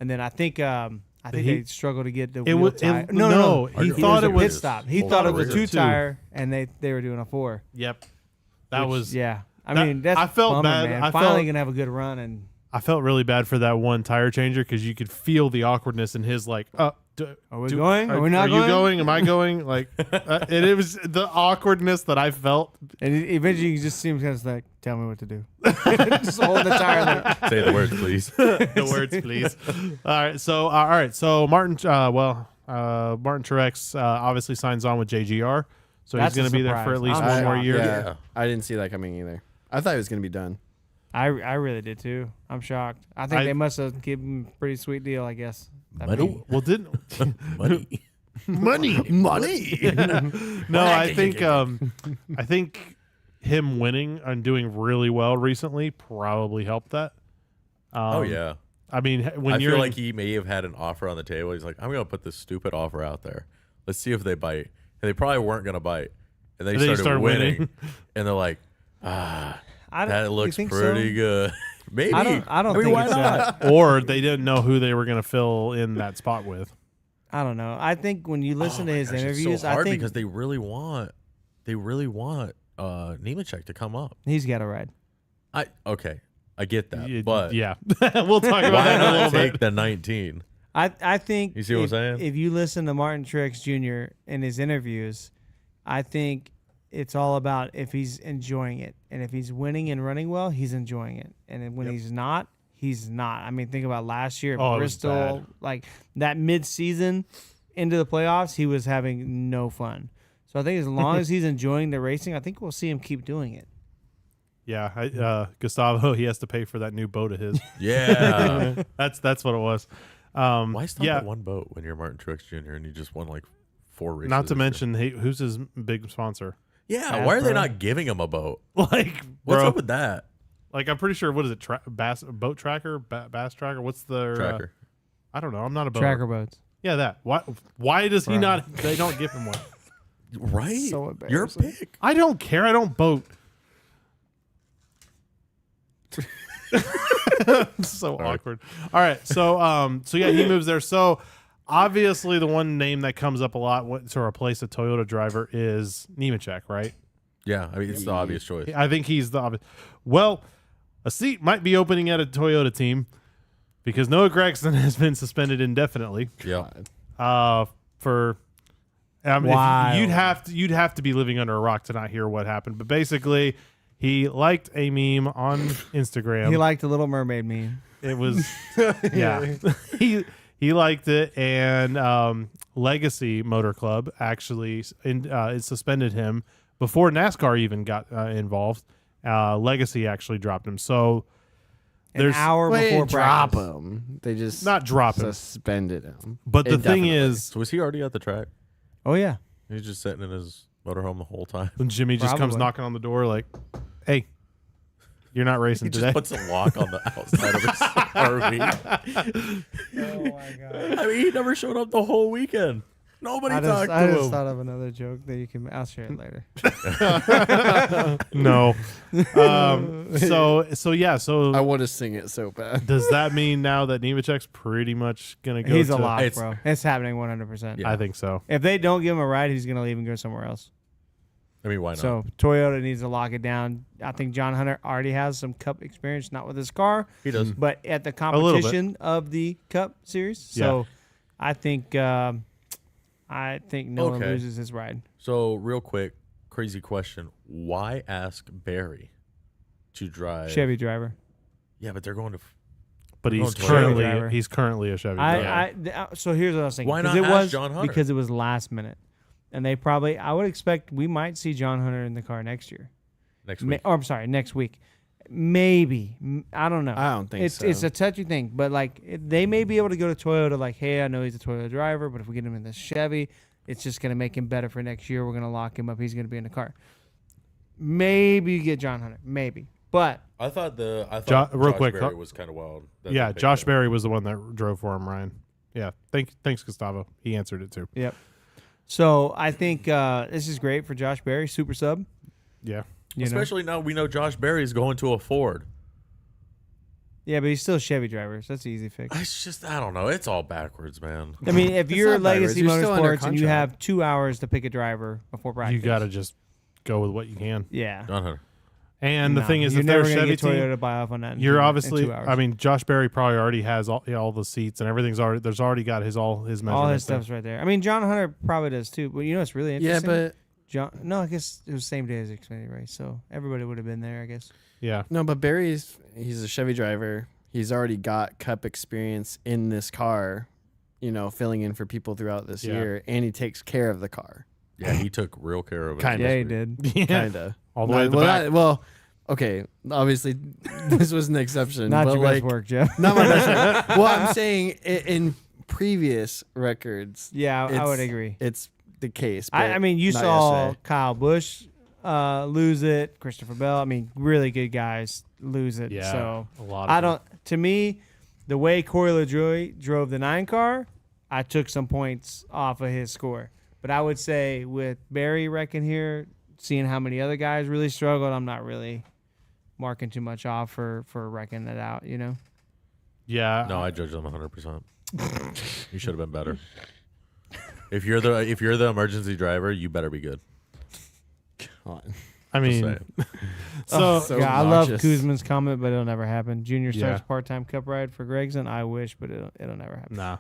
S2: And then I think they struggled to get the wheel
S1: was-
S2: tie.
S1: it-
S2: No.
S1: no, he
S2: It
S1: thought
S2: was a
S1: it was
S2: pit stop. He
S4: full
S2: thought it
S4: coverage.
S2: was a two-tire, and they were doing a 4.
S1: Yep, that
S2: which,
S1: was.
S2: yeah. I
S1: that-
S2: mean, that's
S1: I felt
S2: bummer,
S1: bad.
S2: man.
S1: I
S2: Finally
S1: felt-
S2: gonna have a good run, and
S1: I felt really bad for that one tire changer because you could feel the awkwardness in his like,
S2: Are we going? Are we not
S1: Are you
S2: going?
S1: going? Am I going? Like, and it was the awkwardness that I felt.
S2: And eventually you just seems kind of like, tell me what to do. Just hold the tire.
S4: Say the words, please.
S1: The words, please. All right. So Martin, Martin Truex obviously signs on with JGR, so
S2: That's
S1: he's going
S2: a
S1: to be there
S2: surprise.
S1: for at least
S2: I'm
S1: one more
S2: shocked.
S1: year.
S3: Yeah. I didn't see that coming either. I thought it was gonna be done.
S2: I really did too. I'm shocked. I think
S1: I-
S2: they must have given him a pretty sweet deal, I guess.
S4: Money?
S1: Well, didn't
S4: Money.
S3: Money.
S1: no? I think him winning and doing really well recently probably helped that.
S4: Oh yeah.
S1: I mean, when
S4: I
S1: you're
S4: feel
S1: in-
S4: like he may have had an offer on the table. He's like, I'm gonna put this stupid offer out there. Let's see if they bite. And they probably weren't gonna bite. And they
S1: And then you
S4: started
S1: start
S4: winning.
S1: winning.
S4: And they're like,
S2: I
S4: that
S2: you
S4: looks
S2: think
S4: pretty
S2: so?
S4: good. Maybe.
S2: I don't think
S4: why
S2: it's
S4: not?
S1: or they didn't know who they were going to fill in that spot with.
S2: I don't know. I think when you listen to his
S4: Gosh,
S2: interviews,
S4: it's so hard
S2: I think
S4: because they really want Nemechek to come up.
S2: he's got a ride.
S4: I get that, but
S1: yeah, we'll talk about
S4: why
S1: that in a
S4: not
S1: little
S4: take
S1: bit.
S4: the 19?
S2: I think
S4: You see what I'm saying?
S2: If you listen to Martin Truex Jr. in his interviews, I think it's all about if he's enjoying it. And if he's winning and running well, he's enjoying it. And then when he's not, he's not. I mean, think about last year at
S1: Oh, it was
S2: Bristol,
S1: bad.
S2: like that mid-season into the playoffs, he was having no fun. So I think as long as he's enjoying the racing, I think we'll see him keep doing it.
S1: Yeah, Gustavo, he has to pay for that new boat of his.
S4: Yeah.
S1: That's what it was.
S4: Why stop
S1: yeah,
S4: at one boat when you're Martin Truex Jr. and you just won like 4 races?
S1: not to
S4: this year?
S1: mention, who's his big sponsor?
S4: Yeah, why are they
S2: Hasbro.
S4: not giving him a boat?
S1: Like,
S4: What's
S1: bro,
S4: up with that?
S1: like I'm pretty sure. What is it? Boat tracker, bass tracker. What's the
S4: Tracker.
S1: I don't know. I'm not a boat.
S2: Tracker boats.
S1: Yeah, that. Why does he
S2: Bro.
S1: not? They don't give him one.
S4: Right?
S2: So
S4: Your
S2: embarrassing.
S4: pick.
S1: I don't care. I don't boat. So
S4: right.
S1: awkward. All right. So yeah, he moves there. So obviously the one name that comes up a lot to replace a Toyota driver is Nemechek, right?
S4: Yeah, I mean, it's the obvious choice.
S1: I think he's the obvious. Well, a seat might be opening at a Toyota team because Noah Gragson has been suspended indefinitely.
S4: Yeah.
S1: For I mean,
S2: Wild.
S1: you'd have to be living under a rock to not hear what happened. But basically, he liked a meme on Instagram.
S2: He liked the Little Mermaid meme.
S1: It was yeah. he liked it, and Legacy Motor Club actually it suspended him before NASCAR even got involved. Legacy actually dropped him. So
S2: An
S1: there's
S2: hour
S3: They
S2: before
S3: didn't drop
S2: practice.
S3: him. They just
S1: not drop him.
S3: suspended him.
S1: But the thing
S3: Indefinitely.
S1: is,
S4: So was he already at the track?
S2: Oh yeah.
S4: He's just sitting in his motorhome the whole time.
S1: when Jimmy just comes
S2: Probably.
S1: knocking on the door like, "Hey, you're not racing
S4: He
S1: today."
S4: just puts a lock on the outside of his RV.
S2: Oh my god.
S4: I mean, he never showed up the whole weekend. Nobody
S2: I
S4: talked
S2: just
S4: to him.
S2: thought of another joke that you can. I'll share it later.
S1: No. So yeah. So
S3: I want to sing it so bad.
S1: does that mean now that Nemechek's pretty much gonna go?
S2: He's
S1: to,
S2: a lock,
S4: it's-
S2: bro. It's happening 100%.
S4: Yeah.
S1: I think so.
S2: If they don't give him a ride, he's gonna leave and go somewhere else.
S4: I mean, why not?
S2: So Toyota needs to lock it down. I think John Hunter already has some Cup experience, not with his car,
S4: he does.
S2: but at the
S1: little bit.
S2: competition of the Cup Series. So I think Noah
S4: Okay.
S2: loses his ride.
S4: So, real quick, crazy question. Why ask Barry to drive?
S2: Chevy driver.
S4: Yeah, but they're going to.
S1: But
S4: Oh,
S1: he's
S4: Toyota
S2: driver.
S1: currently a Chevy driver.
S2: So here's what I was thinking.
S4: Why
S2: 'Cause
S4: not
S2: it
S4: ask
S2: was
S4: John Hunter?
S2: because it was last minute, and they probably. I would expect we might see John Hunter in the car next year.
S4: Next week.
S2: Or I'm sorry, next week. Maybe. I don't know.
S3: I don't think
S2: it's
S3: so.
S2: It's a touchy thing, but like they may be able to go to Toyota. Like, hey, I know he's a Toyota driver, but if we get him in this Chevy, it's just gonna make him better for next year. We're gonna lock him up. He's gonna be in the car. Maybe you get John Hunter. Maybe, but
S4: I thought
S1: real
S4: Josh
S1: quick,
S4: Berry was kind of wild. that they
S1: Yeah,
S4: picked
S1: Josh
S4: him.
S1: Berry was the one that drove for him, Ryan. Yeah. Thanks, Gustavo. He answered it too.
S2: yep. So I think this is great for Josh Berry, super sub.
S1: Yeah.
S2: You know?
S4: Especially now we know Josh Berry is going to a Ford.
S2: Yeah, but he's still a Chevy driver, so that's an easy fix.
S4: It's just I don't know. It's all backwards, man.
S2: I mean, if
S3: It's
S2: you're
S3: not backwards.
S2: Legacy
S3: You're still under
S2: Motorsports and you
S3: contract.
S2: have 2 hours to pick a driver before practice,
S1: You got to just go with what you can.
S2: yeah.
S4: John Hunter.
S1: And the
S2: Nah,
S1: thing is,
S2: you're
S1: if they're a
S2: never gonna
S1: Chevy
S2: get Toyota
S1: team,
S2: to buy off on that.
S1: you're
S2: in
S1: obviously.
S2: 2 hours.
S1: I mean, Josh Berry probably already has all the seats and everything's already. There's already got all his measurements.
S2: all his
S1: there.
S2: stuff's right there. I mean, John Hunter probably does too. But you know, it's really
S3: Yeah,
S2: interesting.
S3: but
S2: John. No, I guess it was the same day as the Xfinity race, so everybody would have been there. I guess.
S1: Yeah.
S3: no, but he's a Chevy driver. He's already got Cup experience in this car, filling in for people throughout this
S1: Yeah.
S3: year, and he takes care of the car.
S4: Yeah, he took real care of it.
S3: Kinda.
S2: Yeah, he did.
S1: Yeah.
S3: Kinda.
S1: All the way to the
S3: well,
S1: back.
S3: okay. Obviously, this was an exception.
S2: Not
S3: but
S2: your
S3: like,
S2: best work, Jeff.
S3: Not my best work. Well, I'm saying in previous records,
S2: Yeah, I
S3: it's-
S2: would agree.
S3: it's the case.
S2: I
S3: but
S2: mean, you
S3: not
S2: saw
S3: yesterday.
S2: Kyle Busch lose it. Christopher Bell. I mean, really good guys lose it.
S1: Yeah.
S2: So
S1: A lot. Of
S2: I
S1: them.
S2: don't. To me, the way Corey LaJoie drove the 9 car, I took some points off of his score. But I would say with Barry wrecking here, seeing how many other guys really struggled, I'm not really marking too much off for wrecking it out.
S1: Yeah.
S4: No, I judge them 100%. You should have been better. If you're the emergency driver, you better be good.
S3: Come on.
S1: I
S4: Just
S1: mean,
S4: saying.
S1: so
S3: So
S2: yeah, I love
S3: obnoxious.
S2: Kuzman's comment, but it'll never happen. Junior starts
S1: Yeah.
S2: part-time Cup ride for Gregson. I wish, but it'll never happen.
S1: nah.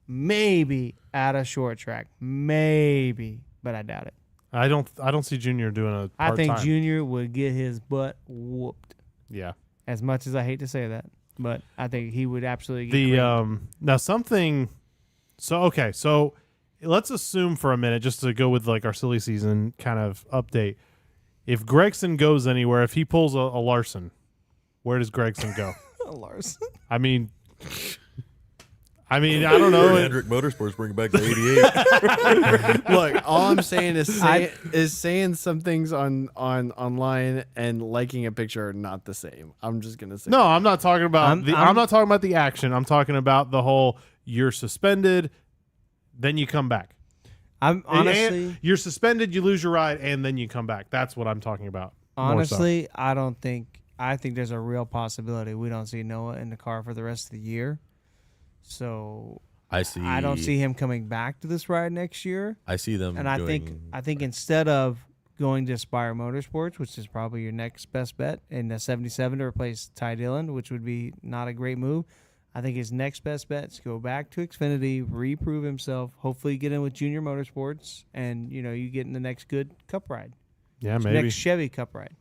S2: Maybe at a short track, but I doubt it.
S1: I don't see Junior doing a
S2: I
S1: part-time.
S2: think Junior would get his butt whooped.
S1: Yeah.
S2: As much as I hate to say that, but I think he would absolutely get
S1: The
S2: creamed.
S1: now something. So let's assume for a minute, just to go with like our silly season kind of update. If Gregson goes anywhere, if he pulls a Larson, where does Gregson go?
S2: Larson.
S1: I mean, I don't know.
S4: Hendrick Motorsports bring back the 88.
S3: Look, all I'm saying is saying some things on online and liking a picture are not the same. I'm just gonna say.
S1: No, I'm not talking about
S2: I'm-
S1: I'm
S2: I'm-
S1: not talking about the action. I'm talking about the whole you're suspended, then you come back.
S2: I'm
S1: And
S2: honestly,
S1: you're suspended, you lose your ride, and then you come back. That's what I'm talking about. more so.
S2: honestly, I think there's a real possibility we don't see Noah in the car for the rest of the year. So
S4: I see.
S2: I don't see him coming back to this ride next year.
S4: I see them.
S2: And I think instead of going to Aspire Motorsports, which is probably your next best bet, in the 77 to replace Ty Dillon, which would be not a great move. I think his next best bet is go back to Xfinity, reprove himself, hopefully get in with Junior Motorsports, and you get in the next good Cup ride,
S1: Yeah, maybe.
S2: next Chevy Cup ride.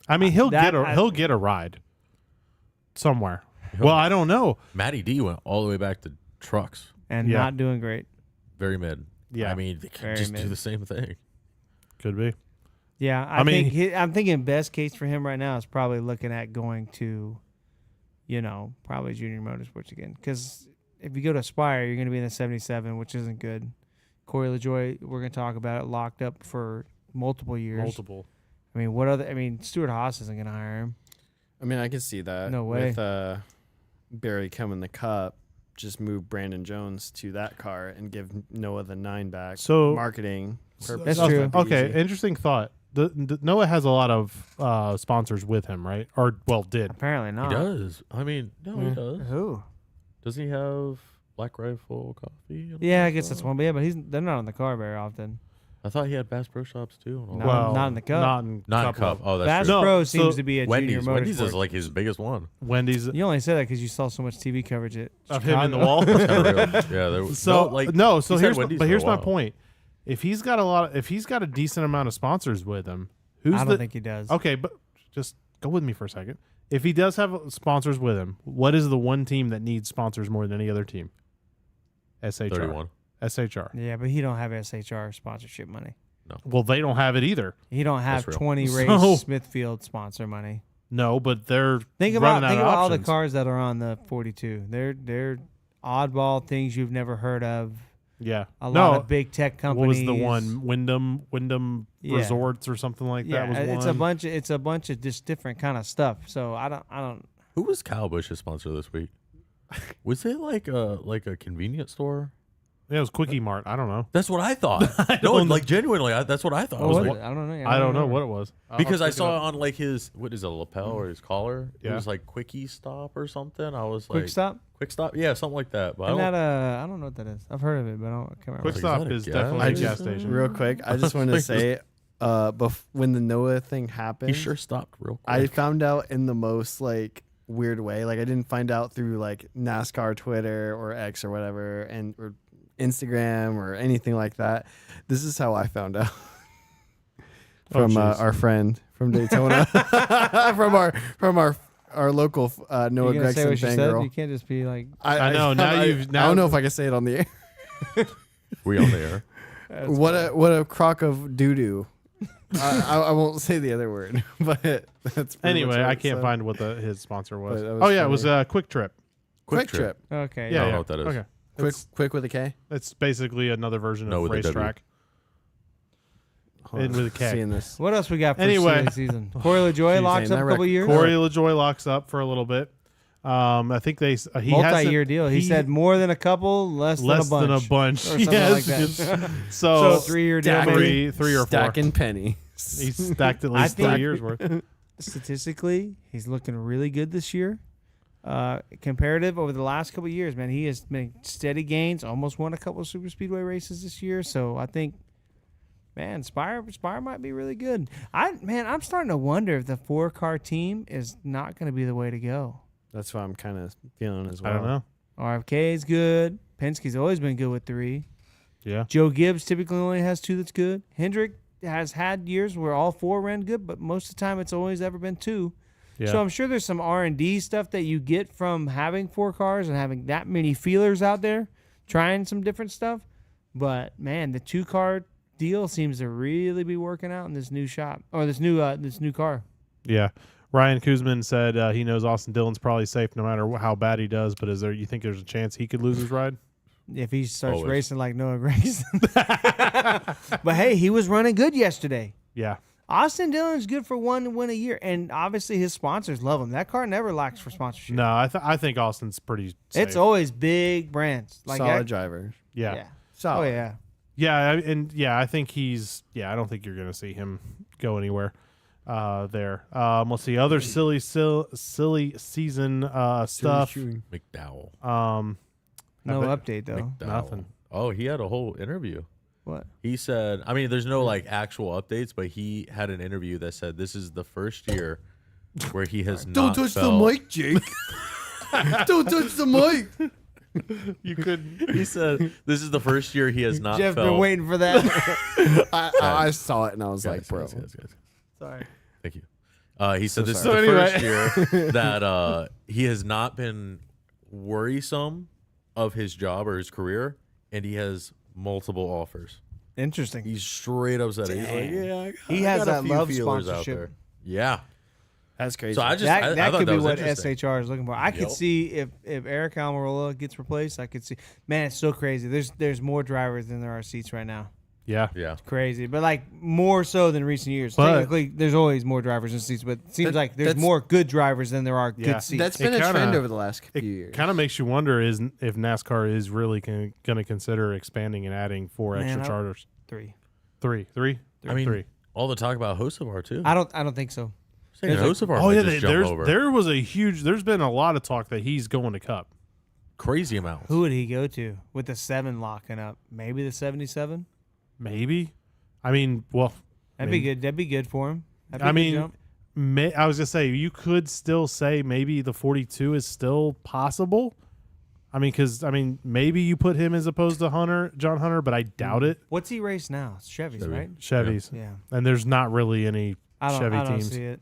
S1: I mean, he'll
S2: That-
S1: get a ride somewhere. Well, I don't know.
S4: Matty D went all the way back to trucks.
S2: And
S1: Yeah.
S2: not doing great.
S4: Very mid.
S1: Yeah.
S4: I mean, they could
S2: Very
S4: just do
S2: mid.
S4: the same thing.
S1: Could be.
S2: Yeah,
S1: I mean-
S2: I'm thinking best case for him right now is probably looking at going to, probably Junior Motorsports again. Because if you go to Aspire, you're going to be in the 77, which isn't good. Corey LaJoie, we're going to talk about it, locked up for multiple years.
S1: Multiple.
S2: I mean, Stuart Haas isn't going to hire him.
S3: I mean, I can see that.
S2: No way.
S3: With Barry coming the Cup, just move Brandon Jones to that car and give Noah the 9 back.
S1: So-
S3: marketing.
S2: That's
S1: Okay,
S2: true.
S1: Okay,
S3: Easy.
S1: interesting thought. Noah has a lot of sponsors with him, right? Or did.
S2: Apparently not.
S4: He does. I mean, no, he
S2: Yeah.
S4: does.
S2: Who?
S4: Doesn't he have Black Rifle Coffee? and all
S2: Yeah, I
S4: that
S2: guess
S4: stuff?
S2: that's one. But yeah, but they're not on the car very often.
S4: I thought he had Bass Pro Shops too. And all
S2: No.
S4: that.
S1: Well,
S2: not in the Cup.
S1: Not in
S4: Not Cup. Oh, that's
S2: Bass
S4: true.
S1: No,
S2: Pro
S1: so
S2: seems to be a
S4: Wendy's.
S2: Junior
S4: Wendy's
S2: Motorsports.
S4: is like his biggest one.
S1: Wendy's
S2: You only say that because you saw so much TV coverage at
S1: of him in the
S2: Chicago.
S1: wall.
S4: It's kinda real. Yeah. There was,
S1: So
S4: no,
S1: so
S4: he's had
S1: here's
S4: Wendy's
S1: but
S4: for a
S1: here's my
S4: while.
S1: point. If he's got a decent amount of sponsors with him, who's
S2: I don't
S1: the
S2: think he does.
S1: okay? But just go with me for a second. If he does have sponsors with him, what is the one team that needs sponsors more than any other team? SHR.
S4: 31.
S1: SHR.
S2: Yeah, but he don't have SHR sponsorship money.
S1: Well, they don't have it either.
S2: He don't have
S4: That's real.
S2: 20 race
S1: So-
S2: Smithfield sponsor money.
S1: No, but they're
S2: Think about
S1: running out of
S2: all the
S1: options.
S2: cars that are on the 42. They're oddball things you've never heard of.
S1: Yeah.
S2: A
S1: no,
S2: lot of big tech
S1: what
S2: companies.
S1: was the one? Wyndham
S2: Yeah.
S1: Resorts or something like
S2: Yeah,
S1: that was
S2: it's
S1: one.
S2: a bunch of just different kind of stuff. So I don't.
S4: Who was Kyle Busch's sponsor this week? Was it like a convenience store?
S1: Yeah, it was Quickie Mart. I don't know.
S4: That's what I thought. No,
S1: don't-
S4: like genuinely, that's what I thought. I
S2: Oh,
S4: was
S2: what
S4: like,
S2: is it? I don't know.
S1: I don't know what it was. I'll
S4: because
S1: have
S4: I
S1: to
S4: saw
S1: look
S4: it
S1: it up.
S4: on like his lapel or his collar. It
S1: Yeah.
S4: was like Quickie Stop or something. I was
S2: Quick
S4: like
S2: Stop.
S4: Quick Stop, yeah, something like that. But
S2: Isn't
S4: I don't,
S2: that I don't know what that is. I've heard of it, but I can't remember.
S1: Quick
S4: Is
S1: Stop
S4: that a
S1: is
S4: gas?
S1: definitely
S3: I
S1: a gas
S3: just-
S1: station.
S3: Real quick, I just wanted to say when the Noah thing happened,
S4: He sure stopped real quick.
S3: I found out in the most like weird way. Like I didn't find out through like NASCAR Twitter or X or whatever or Instagram or anything like that. This is how I found out from
S1: jeez.
S3: our friend from Daytona, from our local Noah
S2: You gonna say
S3: Gregson
S2: what she
S3: fan
S2: said?
S3: girl.
S2: You can't just be like.
S1: I know, now
S3: I
S1: you've- now-
S3: don't know if I can say it on the air.
S4: we on the air.
S2: That's
S3: What a crock of doo doo. I won't say the other word, but that's pretty
S1: Anyway,
S3: much
S1: I
S3: it,
S1: can't
S3: so.
S1: find what his sponsor was.
S3: But that was
S1: Oh yeah, it was
S3: funny.
S1: Quick Trip.
S3: Quick Trip.
S2: Okay.
S4: I
S1: Yeah,
S4: don't
S1: yeah.
S4: know what that is.
S1: Okay,
S3: Quick with a K.
S1: it's basically another version
S4: No,
S1: of
S4: with a W.
S1: Racetrack.
S3: Hold
S1: And
S3: on.
S1: with a K.
S3: Seeing this.
S2: What else we got for
S1: Anyway.
S2: silly season? Corey LaJoy
S3: Jeez,
S2: locks
S3: man,
S2: up a
S3: that
S2: couple
S3: rec-
S2: years.
S1: Corey LaJoy locks up for a little bit. I think he
S2: Multi-year
S1: hasn't-
S2: deal. He said more than a couple, less than a bunch. Or something like
S1: Yes.
S2: that.
S1: So,
S2: So 3-year deal,
S3: Stacking-
S2: maybe?
S1: three or four.
S3: Stacking penny.
S1: He's stacked at
S2: I
S1: least 3
S2: think-
S1: years worth.
S2: Statistically, he's looking really good this year. Comparative over the last couple of years, man, he has made steady gains. Almost won a couple of super speedway races this year. So I think, man, Spire might be really good. I'm starting to wonder if the 4-car team is not going to be the way to go.
S3: That's what I'm kind of feeling as well.
S1: I don't know.
S2: RFK is good. Penske's always been good with 3.
S1: Yeah.
S2: Joe Gibbs typically only has 2 that's good. Hendrick has had years where all 4 ran good, but most of the time it's always ever been 2.
S1: Yeah.
S2: So I'm sure there's some R&D stuff that you get from having 4 cars and having that many feelers out there, trying some different stuff. But man, the 2-car deal seems to really be working out in this new shop or this new car.
S1: Yeah. Ryan Kuzman said he knows Austin Dillon's probably safe no matter how bad he does, but you think there's a chance he could lose his ride?
S2: If he starts
S4: Always.
S2: racing like Noah Gragson. But hey, he was running good yesterday.
S1: Yeah.
S2: Austin Dillon's good for 1 win a year, and obviously his sponsors love him. That car never lacks for sponsorship.
S1: No, I think Austin's pretty safe.
S2: It's always big brands like
S3: Solid
S2: that.
S3: driver.
S1: yeah.
S2: Yeah.
S3: Solid.
S2: Oh yeah.
S1: Yeah, I think I don't think you're going to see him go anywhere there. Let's see other silly season stuff.
S4: McDowell.
S2: No
S1: bet-
S2: update though.
S4: McDowell.
S1: Nothing.
S4: Oh, he had a whole interview.
S2: What?
S4: He said, I mean, there's no like actual updates, but he had an interview that said this is the first year where he has not felt,
S3: Jake. Don't touch the mic.
S1: You could
S4: He said this is the first year he has not
S2: Jeff
S4: felt.
S2: been waiting for that.
S3: I saw it and I was like, bro.
S4: guys.
S2: Sorry.
S4: Thank you. He said this
S1: sorry.
S4: is the
S1: So
S4: first year that he has not been worrisome of his job or his career, and he has multiple offers.
S2: Interesting.
S4: He's straight up said it. He's like, yeah,
S2: He
S4: I
S2: has
S4: got a
S2: that
S4: few
S2: love
S4: feelers out
S2: sponsorship.
S4: there. Yeah.
S3: That's crazy.
S4: So I just
S2: That,
S4: I
S2: that
S4: thought
S2: could
S4: that
S2: be
S4: was
S2: what
S4: interesting.
S2: SHR is looking for. I could
S4: Yep.
S2: see if Eric Almirola gets replaced, I could see. Man, it's so crazy. There's more drivers than there are seats right now.
S1: Yeah.
S4: Yeah.
S2: Crazy, but like more so than recent years.
S1: But-
S2: Technically, there's always more drivers than seats, but it seems
S3: That-
S2: like there's
S3: that's-
S2: more good drivers than there are
S1: Yeah.
S2: good seats.
S3: That's
S1: It
S3: been a
S1: kinda-
S3: trend over the last few
S1: It
S3: years.
S1: kind of makes you wonder if NASCAR is really going to consider expanding and adding 4
S2: Man,
S1: extra
S2: I-
S1: charters.
S2: 3.
S1: Three.
S4: I mean,
S1: three.
S4: all the talk about Hocevar too.
S2: I don't think so.
S4: Saying
S2: there's
S4: Hocevar
S1: Oh
S4: might
S1: yeah,
S4: just jump over.
S1: there was a huge. There's been a lot of talk that he's going to Cup.
S4: Crazy amounts.
S2: Who would he go to with the 7 locking up? Maybe the 77.
S1: Maybe. I mean, well,
S2: That'd be good. That'd be good for him. That'd be
S1: I
S2: a good
S1: mean,
S2: jump.
S1: I was gonna say you could still say maybe the 42 is still possible. I mean, because maybe you put him as opposed to John Hunter, but I doubt it.
S2: What's he race now? It's Chevy's,
S4: Chevy.
S2: right?
S1: Chevys,
S2: Yeah.
S1: and there's not really any Chevy
S2: I don't
S1: teams.
S2: see it.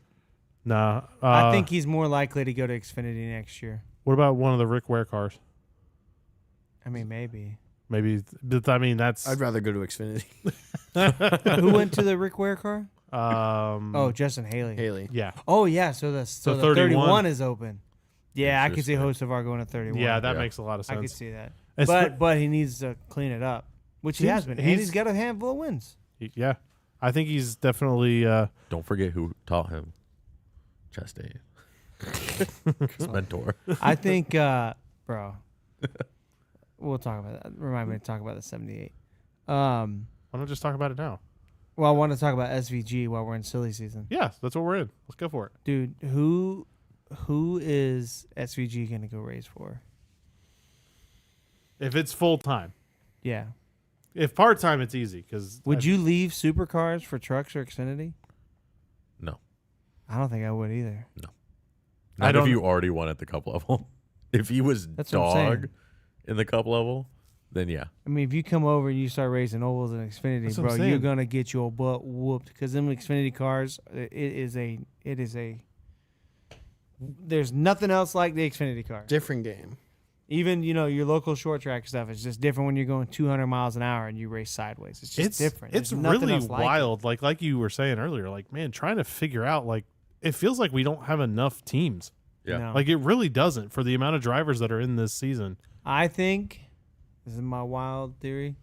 S1: Nah,
S2: I think he's more likely to go to Xfinity next year.
S1: What about one of the Rick Ware cars?
S2: I mean, maybe.
S1: Maybe. That's.
S3: I'd rather go to Xfinity.
S2: Who went to the Rick Ware car?
S1: Oh,
S2: Justin Haley.
S3: Haley.
S1: yeah,
S2: Oh yeah, so the
S1: 31.
S2: 31 is open. Yeah, I could see
S4: Interesting.
S2: Hocevar going to 31.
S1: yeah. That
S4: Yeah.
S1: makes a lot of
S2: I could
S1: sense.
S2: see that.
S1: It's-
S2: But he needs to clean it up, which he has been. And he's got a handful of wins.
S1: Yeah, I think he's definitely.
S4: Don't forget who taught him. Chastain. His mentor.
S2: I think, bro. We'll talk about that. Remind me to talk about the 78.
S1: Why don't we just talk about it now?
S2: Well, I want to talk about SVG while we're in silly season.
S1: Yeah, that's what we're in. Let's go for it.
S2: Dude, who is SVG going to go race for?
S1: If it's full time,
S2: Yeah.
S1: If part-time, it's easy because
S2: Would you leave supercars for trucks or Xfinity?
S4: No.
S2: I don't think I would either.
S1: I
S4: Not
S1: don't-
S4: if you already won at the cup level. If he was
S2: That's what I'm saying.
S4: dog in the cup level, then yeah.
S2: I mean, if you come over and you start racing ovals and Xfinity,
S1: That's what I'm
S2: bro, you're
S1: saying.
S2: gonna get your butt whooped because them Xfinity cars, it is a. There's nothing else like the Xfinity car.
S3: Different game.
S2: Even your local short track stuff is just different when you're going 200 miles an hour and you race sideways. It's just different.
S1: It's
S2: There's nothing
S1: really
S2: else like it.
S1: wild. Like you were saying earlier, like man, trying to figure out like it feels like we don't have enough teams.
S4: Yeah.
S2: No.
S1: Like it really doesn't for the amount of drivers that are in this season.
S2: I think this is my wild theory.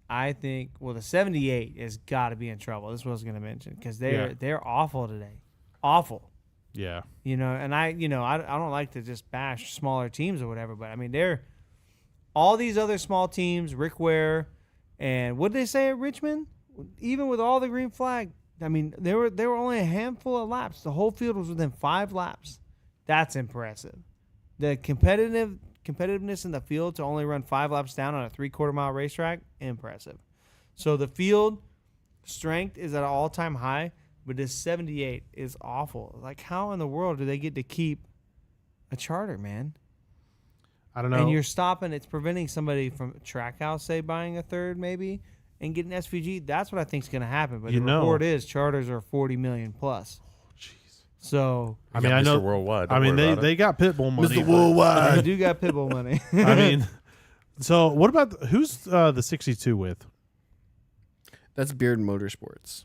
S2: I think the 78 has got to be in trouble. This is what I was going to mention because they're awful today, awful.
S1: Yeah.
S2: And I don't like to just bash smaller teams or whatever, but I mean they're all these other small teams, Rick Ware, and what did they say at Richmond? Even with all the green flag, I mean there were only a handful of laps. The whole field was within 5 laps. That's impressive. The competitiveness in the field to only run 5 laps down on a 3/4 mile racetrack, impressive. So the field strength is at an all-time high, but this 78 is awful. Like, how in the world do they get to keep a charter, man?
S1: I don't know.
S2: And you're stopping, it's preventing somebody from Trackhouse, say, buying a third maybe and getting SVG. That's what I think is going to happen. But the report is charters are 40 million plus. So
S1: I mean, I know.
S4: Worldwide.
S1: I mean, they got Pitbull money.
S3: Mr.
S1: but-
S3: Worldwide.
S2: they do got Pitbull money.
S1: I mean, so what about who's the 62 with?
S3: That's Beard Motorsports.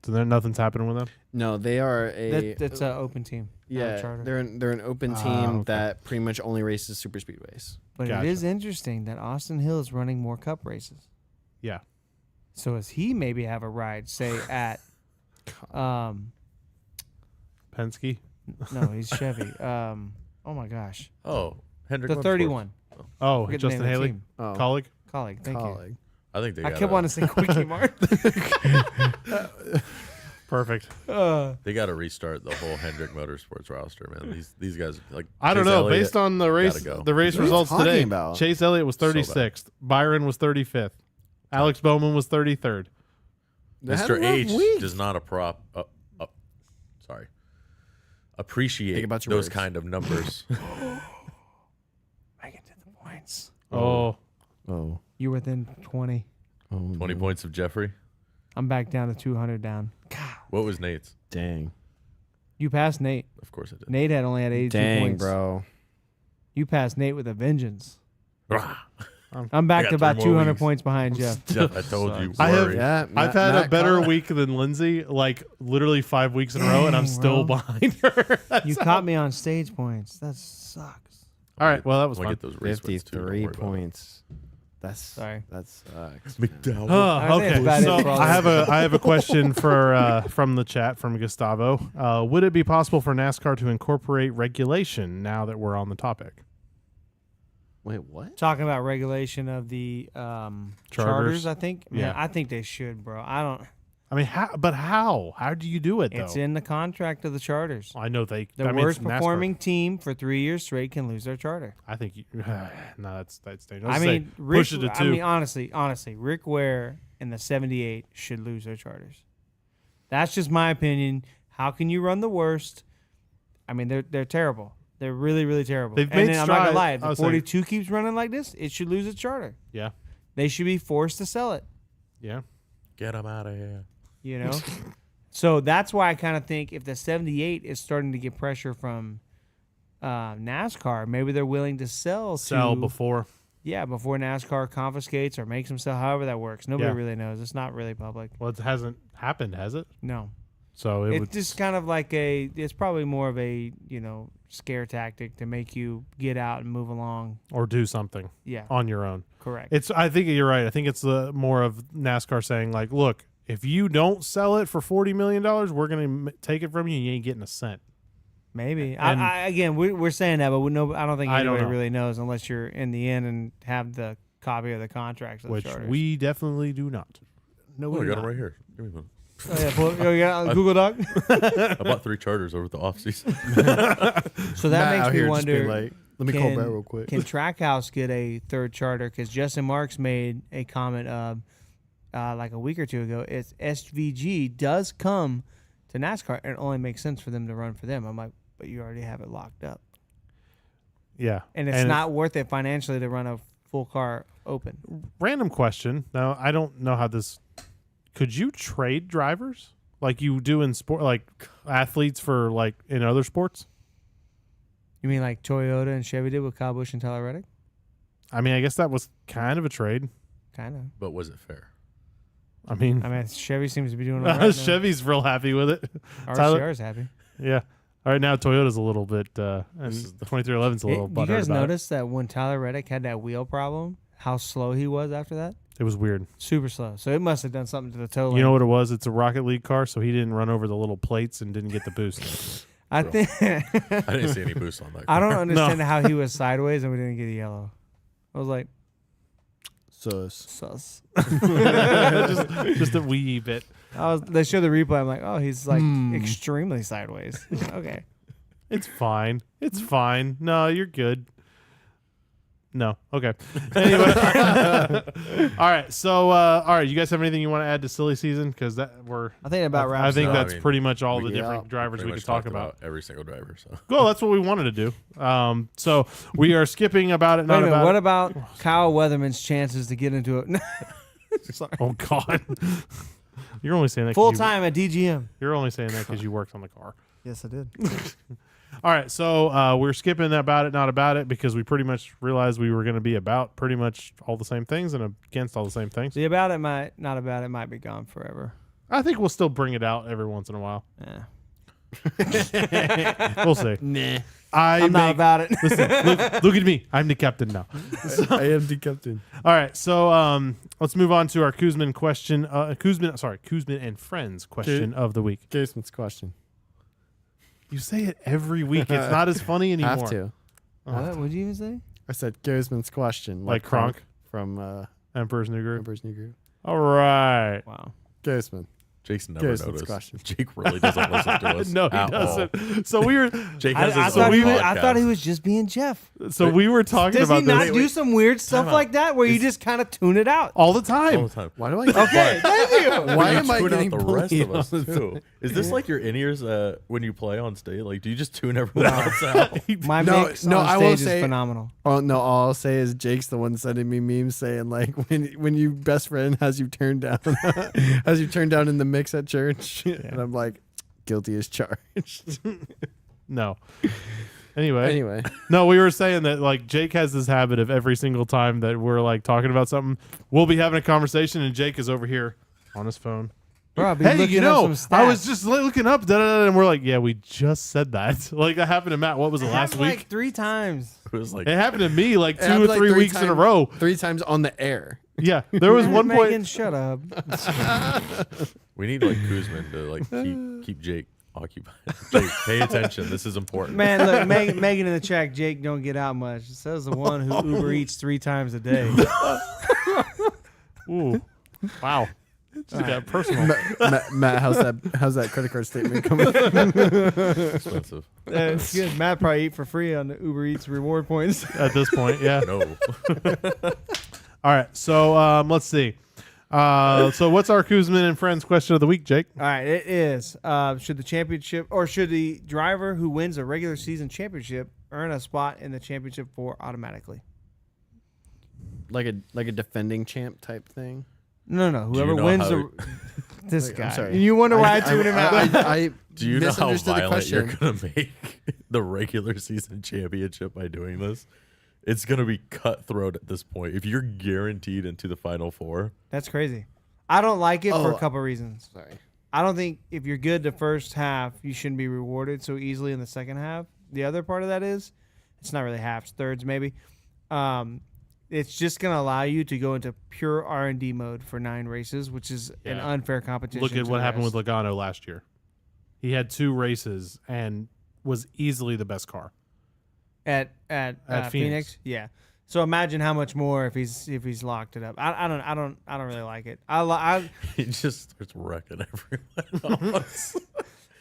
S1: So there nothing's happening with them.
S3: No, they are a
S2: that's an open team. not a
S3: yeah.
S2: charter.
S3: They're an open
S1: Ah,
S3: team
S1: okay.
S3: that pretty much only races super speedways.
S2: But
S1: Gotcha.
S2: it is interesting that Austin Hill is running more cup races.
S1: Yeah.
S2: So does he maybe have a ride, say at
S1: Penske.
S2: no, he's Chevy. Oh my gosh.
S4: Oh, Hendrick.
S2: The
S4: Motorsports.
S2: 31.
S1: Oh,
S2: Forget the
S1: Justin
S2: name of the
S1: Haley,
S2: team.
S3: Oh,
S1: colleague.
S2: Colleague. Thank you.
S3: colleague.
S4: I think they.
S2: I
S4: Got
S2: kept wanting to say Quickie Mart.
S1: Perfect.
S4: They got to restart the whole Hendrick Motorsports roster, man. These guys like.
S1: I don't
S4: Chase
S1: know.
S4: Elliott,
S1: Based on the race,
S4: gotta go.
S1: the race
S3: What are you
S1: results
S3: talking
S1: today,
S3: about?
S1: Chase Elliott was
S4: So bad.
S1: 36th. Byron was 35th. Alex Bowman was 33rd.
S3: They had
S4: Mr.
S3: a rough
S4: H
S3: week.
S4: does not appreciate
S3: Think about your
S4: those
S3: words.
S4: kind of numbers.
S2: Make it to the points.
S1: Oh,
S3: Oh.
S2: You're within 20.
S4: 20 points of Jeffrey.
S2: I'm back down to 200 down. God.
S4: What was Nate's?
S3: Dang.
S2: You passed Nate.
S4: Of course I did.
S2: Nate only had 82
S3: Dang,
S2: points.
S3: bro.
S2: You passed Nate with a vengeance.
S4: Rah.
S2: I'm back
S4: I
S2: to
S4: got
S2: about
S4: 3 more
S2: 200
S4: weeks.
S2: points behind Jeff.
S4: Jeff, I told you.
S1: I have-
S4: worry.
S3: Yeah,
S1: I've had a
S3: Matt
S1: better
S3: caught-
S1: week than Lindsay, like literally 5 weeks in a row, and I'm
S2: Dang,
S1: still
S2: bro.
S1: behind her.
S2: You caught me on stage points. That sucks.
S1: All right, well that was
S4: I'm
S1: fun.
S4: gonna get those race wins, too. Don't
S3: 53
S4: worry about it.
S3: points. That's
S2: Sorry.
S3: That sucks.
S4: McDowell.
S2: I think it's
S1: Okay,
S2: about it
S1: so
S2: for all
S1: I
S2: this.
S1: have a question for from the chat from Gustavo. Would it be possible for NASCAR to incorporate regulation now that we're on the topic?
S3: Wait, what?
S2: Talking about regulation of the charters, I think. Man,
S1: Yeah.
S2: I think they should, bro. I don't.
S1: I mean, how do you do it though?
S2: It's in the contract of the charters.
S1: I know they.
S2: The
S1: I mean,
S2: worst
S1: it's NASCAR.
S2: performing team for 3 years straight can lose their charter.
S1: I think. No, that's dangerous.
S2: I
S1: Say,
S2: mean, Rick,
S1: push it to 2.
S2: I mean, honestly, Rick Ware and the 78 should lose their charters. That's just my opinion. How can you run the worst? I mean, they're terrible. They're really, really terrible.
S1: They've
S2: and
S1: made
S2: then I'm not gonna
S1: strides.
S2: lie. If
S1: I
S2: the
S1: was saying-
S2: 42 keeps running like this, it should lose its charter.
S1: Yeah.
S2: They should be forced to sell it.
S1: Yeah.
S4: Get him out of here.
S2: You know. So that's why I kind of think if the 78 is starting to get pressure from NASCAR, maybe they're willing to sell
S1: before.
S2: Yeah, before NASCAR confiscates or makes them sell. However that works, nobody
S1: Yeah.
S2: really knows. It's not really public.
S1: Well, it hasn't happened, has it?
S2: No,
S1: So it
S2: it's
S1: would.
S2: just kind of like it's probably more of a scare tactic to make you get out and move along.
S1: Or do something
S2: Yeah,
S1: on your own.
S2: correct.
S1: I think you're right. I think it's more of NASCAR saying like, look, if you don't sell it for $40 million, we're going to take it from you and you ain't getting a cent.
S2: Maybe.
S1: And-
S2: Again, we're saying that, but I don't think
S1: I don't
S2: anybody
S1: know.
S2: really knows unless you're in the end and have the copy of the contracts of the
S1: Which
S2: charters.
S1: we definitely do not.
S4: No, I got him right here. Give me one.
S2: Oh, yeah, you got a Google Doc.
S4: I bought 3 charters over the offseason.
S2: So that
S3: Matt out
S2: makes me
S3: here just being
S2: wonder.
S3: like, Let me call Brett real quick.
S2: Can Trackhouse get a third charter? Because Justin Marks made a comment like a week or two ago. It's SVG does come to NASCAR, and it only makes sense for them to run for them. I'm like, but you already have it locked up,
S1: Yeah.
S2: and it's not worth it financially to run a full car open.
S1: Random question. Now, I don't know how this. Could you trade drivers like you do in sport, like athletes for like in other sports?
S2: You mean like Toyota and Chevy did with Kyle Busch and Tyler Reddick?
S1: I mean, I guess that was kind of a trade.
S2: Kind of.
S4: But was it fair?
S1: I mean,
S2: Chevy seems to be doing it right now.
S1: Chevy's real happy with it.
S2: RCR's happy.
S1: Yeah. All right, now Toyota's a little bit, and 2311's a little
S2: You
S1: buttered
S2: guys
S1: about
S2: notice that when Tyler Reddick had that wheel problem, how slow he was after that?
S1: it was weird.
S2: Super slow. So it must have done something to the toe lane.
S1: You know what it was? It's a Rocket League car, so he didn't run over the little plates and didn't get the boost.
S2: I think
S4: I didn't see any boost on that.
S2: I don't
S4: car.
S2: understand how he was sideways and we didn't get a yellow. I was like, sus.
S1: just a wee bit.
S2: They showed the replay. I'm like, oh, he's like extremely sideways. Okay.
S1: It's fine. It's fine. No, you're good. No. Okay. Anyway. All right. So, all right. You guys have anything you want to add to silly season? Because I think
S2: about wraps
S1: I think
S4: up.
S1: that's
S4: I mean,
S1: pretty much all the
S4: we-
S1: different drivers
S4: Pretty
S1: we
S4: much
S1: could talk
S4: talked
S1: about.
S4: every single driver. So
S1: Well, that's what we wanted to do. So we are skipping about it.
S2: Wait
S1: Not
S2: a minute.
S1: about
S2: What
S1: it.
S2: about Kyle Weatherman's chances to get into it
S1: Oh God. You're only saying that 'cause
S2: full
S1: you-
S2: time at DGM?
S1: You're only saying that because you worked on the car.
S2: Yes, I did.
S1: All right, so we're skipping about it, not about it, because we pretty much realized we were going to be about pretty much all the same things and against all the same things.
S2: The about it might not about it might be gone forever.
S1: I think we'll still bring it out every once in a while.
S2: Yeah.
S1: We'll see.
S3: Nah.
S2: I'm not about it.
S1: Listen, look at me. I'm the captain now.
S3: I am the captain.
S1: All right, so let's move on to our Kuzmin question. Kuzmin and friends question of the week.
S3: Gaseman's question.
S1: You say it every week. It's not as funny anymore.
S3: Have to.
S2: What would you even say?
S3: I said Gaseman's question.
S1: Like Kronk
S3: from
S1: Emperor's New Groove.
S3: Emperor's New Groove.
S1: All right.
S2: Wow.
S3: Gaseman.
S4: Jake's never
S3: Gaseman's
S4: noticed.
S3: question.
S4: Jake really doesn't listen to us.
S1: No, he
S4: at all.
S1: doesn't. So we were.
S4: Jake has
S2: I
S4: his
S2: thought
S4: own
S2: he was,
S4: podcast.
S2: I thought he was just being Jeff.
S1: So we were talking
S2: Does he
S1: about
S2: not
S1: this
S2: do some weird stuff
S4: Time out.
S2: like that where you just kind of tune it out?
S1: all the time.
S4: all the time.
S3: Why do I?
S2: Okay, thank you.
S3: Why
S4: You
S3: am I
S4: tune out
S3: getting
S4: the rest
S3: bullied
S4: of us
S3: all the
S4: too? Is this like your in-ears when you play on stage? Like, do you just tune everyone else out?
S2: My
S3: No,
S2: mix
S3: no,
S2: on
S3: I
S2: stage
S3: will
S2: is
S3: say-
S2: phenomenal.
S3: Oh no! All I'll say is Jake's the one sending me memes saying like when your best friend has you turned down in the mix at church, and I'm like, guilty as charged.
S1: No. Anyway,
S3: Anyway,
S1: no, we were saying that like Jake has this habit of every single time that we're like talking about something, we'll be having a conversation and Jake is over here on his phone.
S2: Bro, I'll be
S1: Hey,
S2: looking
S1: you
S2: up
S1: know,
S2: some
S1: I was
S2: stats.
S1: just looking up, and we're like, yeah, we just said that. Like that happened to Matt. What was it last
S2: Happened
S1: week?
S2: like 3 times.
S4: It was like
S1: It happened to me like
S3: It
S1: 2
S3: happened
S1: or
S3: like
S1: 3
S3: 3
S1: weeks in a
S3: times.
S1: row.
S3: 3 times on the air.
S1: Yeah, there was one
S2: Megan,
S1: point.
S2: shut up.
S4: we need like Kuzman to like keep Jake occupied. Jake, pay attention. This is important.
S2: Man, look, Megan in the chat, Jake don't get out much. It says the one who Uber eats 3 times a day.
S1: Ooh, wow, just got personal.
S3: Matt, how's that credit card statement coming?
S4: Expensive.
S2: It's good. Matt probably eat for free on the Uber Eats reward points.
S1: At this point, yeah.
S4: No.
S1: All right, so let's see. So what's our Kuzmin and friends question of the week, Jake?
S2: All right, it is. Should the championship or should the driver who wins a regular season championship earn a spot in the championship 4 automatically?
S3: like a defending champ type thing.
S2: No. Whoever
S4: you know
S2: wins
S4: how-
S2: the this
S3: Wait,
S2: guy.
S3: I'm sorry.
S2: You wonder why I tuned him out.
S3: I
S4: Do you know how
S3: misunderstood the
S4: violent you're
S3: question.
S4: gonna make the regular season championship by doing this? It's gonna be cutthroat at this point. If you're guaranteed into the final 4,
S2: That's crazy. I don't like it for
S3: Oh.
S2: a couple reasons.
S3: Sorry.
S2: I don't think if you're good the first half, you shouldn't be rewarded so easily in the second half. The other part of that is, it's not really halves, thirds maybe. It's just going to allow you to go into pure R&D mode for 9 races, which is an
S1: Yeah.
S2: unfair competition.
S1: Look at
S2: to
S1: what
S2: the
S1: happened
S2: rest.
S1: with Logano last year. He had 2 races and was easily the best car.
S2: at
S1: Phoenix.
S2: Phoenix. Yeah. So imagine how much more if he's locked it up. I don't really like it.
S4: he just starts wrecking everyone else.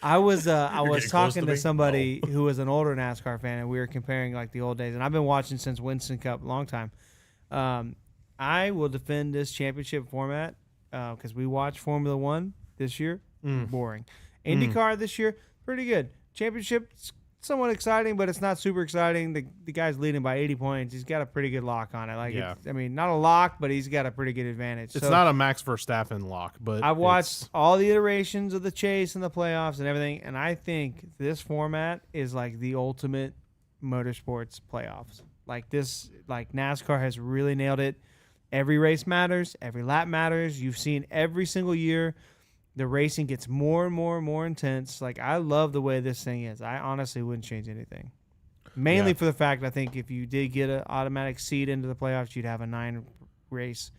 S2: I was
S4: getting close
S2: talking
S4: to
S2: to
S4: me?
S2: somebody who was an older NASCAR fan, and we were comparing like the old days. And I've been watching since Winston Cup, a long time. I will defend this championship format because we watched Formula One this year. Boring. IndyCar this year, pretty good. Championship, somewhat exciting, but it's not super exciting. The guy's leading by 80 points. He's got a pretty good lock on it. Like,
S1: Yeah.
S2: I mean, not a lock, but he's got a pretty good advantage.
S1: It's
S2: So
S1: not a Max Verstappen lock, but
S2: I've watched all the iterations of the chase and the playoffs and everything, and I think this format is like the ultimate motorsports playoffs. Like this, like NASCAR has really nailed it. Every race matters. Every lap matters. You've seen every single year. The racing gets more and more and more intense. Like, I love the way this thing is. I honestly wouldn't change anything. Mainly
S1: Yeah.
S2: for the fact I think if you did get an automatic seed into the playoffs, you'd have a 9-race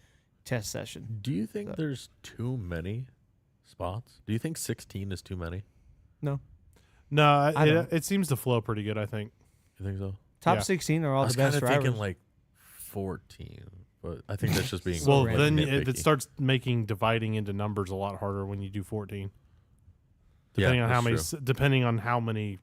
S2: test session.
S4: Do you think there's too many spots? Do you think 16 is too many?
S2: No.
S1: no.
S2: I don't.
S1: It seems to flow pretty good. I think.
S4: You think so?
S2: Top
S1: Yeah.
S2: 16 are
S4: I
S2: all
S4: was
S2: the best
S4: kind of
S2: drivers.
S4: thinking like 14, but I think that's just being
S2: So
S1: Well,
S2: random.
S1: then
S4: nitpicky.
S1: it starts making dividing into numbers a lot harder when you do 14.
S4: Yeah,
S1: Depending on how
S4: that's
S1: many,
S4: true.
S1: depending on how many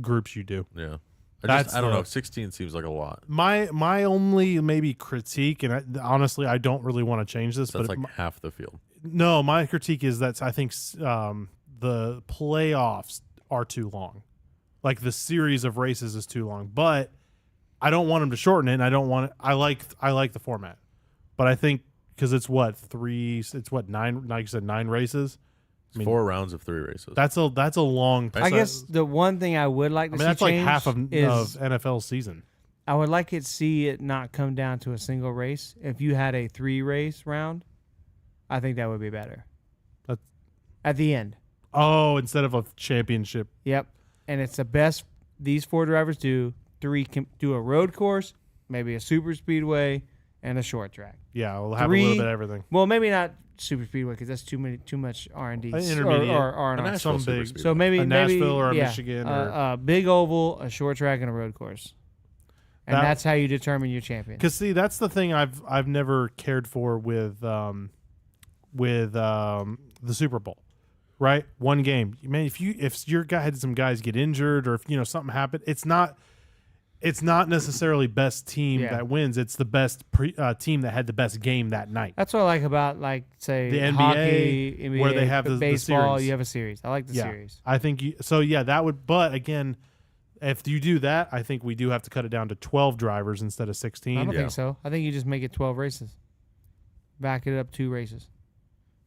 S1: groups you do.
S4: Yeah.
S1: That's
S4: I don't
S1: the-
S4: know. 16 seems like a lot.
S1: My only maybe critique, and honestly, I don't really want to change this,
S4: So that's
S1: but
S4: like half the field.
S1: no, my critique is that I think the playoffs are too long. Like the series of races is too long, but I don't want them to shorten it. And I don't want it. I like the format, but I think because it's what 9, like you said, 9 races.
S4: It's
S1: I mean,
S4: 4 rounds of 3 races.
S1: That's a long.
S2: I guess the one thing I would like to see
S1: that's like
S2: change
S1: half of
S2: is
S1: NFL season.
S2: I would like it see it not come down to a single race. If you had a 3-race round, I think that would be better.
S1: That's-
S2: At the end.
S1: Oh, instead of a championship.
S2: Yep. And it's the best these 4 drivers do. 3 can do a road course, maybe a super speedway, and a short track.
S1: Yeah, we'll have a
S2: 3
S1: little bit of everything.
S2: Well, maybe not super speedway because that's too much R&D.
S1: Intermediate.
S2: or
S4: A
S2: R&R.
S4: Nashville
S1: some
S4: Super
S1: big-
S4: Speedway.
S2: So maybe
S1: A Nashville or a
S2: yeah,
S1: Michigan or-
S2: a big oval, a short track, and a road course. And
S1: That-
S2: that's how you determine your champion.
S1: Because see, that's the thing I've never cared for with the Super Bowl, right? One game, man. If your guy had some guys get injured or if something happened, it's not necessarily best team
S2: Yeah.
S1: that wins. It's the best team that had the best game that night.
S2: That's what I like about, like, say,
S1: The NBA,
S2: hockey, NBA,
S1: where they have the
S2: baseball.
S1: series.
S2: You have a series. I like the series.
S1: I think that would. But again, if you do that, I think we do have to cut it down to 12 drivers instead of 16.
S2: I don't
S4: Yeah.
S2: think so. I think you just make it 12 races. Back it up 2 races.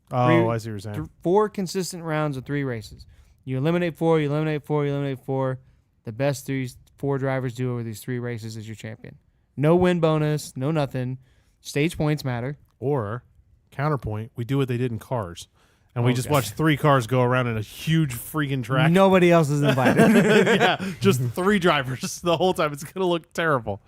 S1: Oh,
S2: Three-
S1: I see what you're saying.
S2: 4 consistent rounds of 3 races. You eliminate 4, you eliminate 4, you eliminate 4. The best 4 drivers do over these 3 races as your champion. No win bonus, no nothing. Stage points matter.
S1: Or counterpoint, we do what they did in Cars, and we just
S2: Okay.
S1: watch 3 cars go around in a huge freaking track.
S2: Nobody else is invited.
S1: yeah, just 3 drivers the whole time. It's gonna look terrible.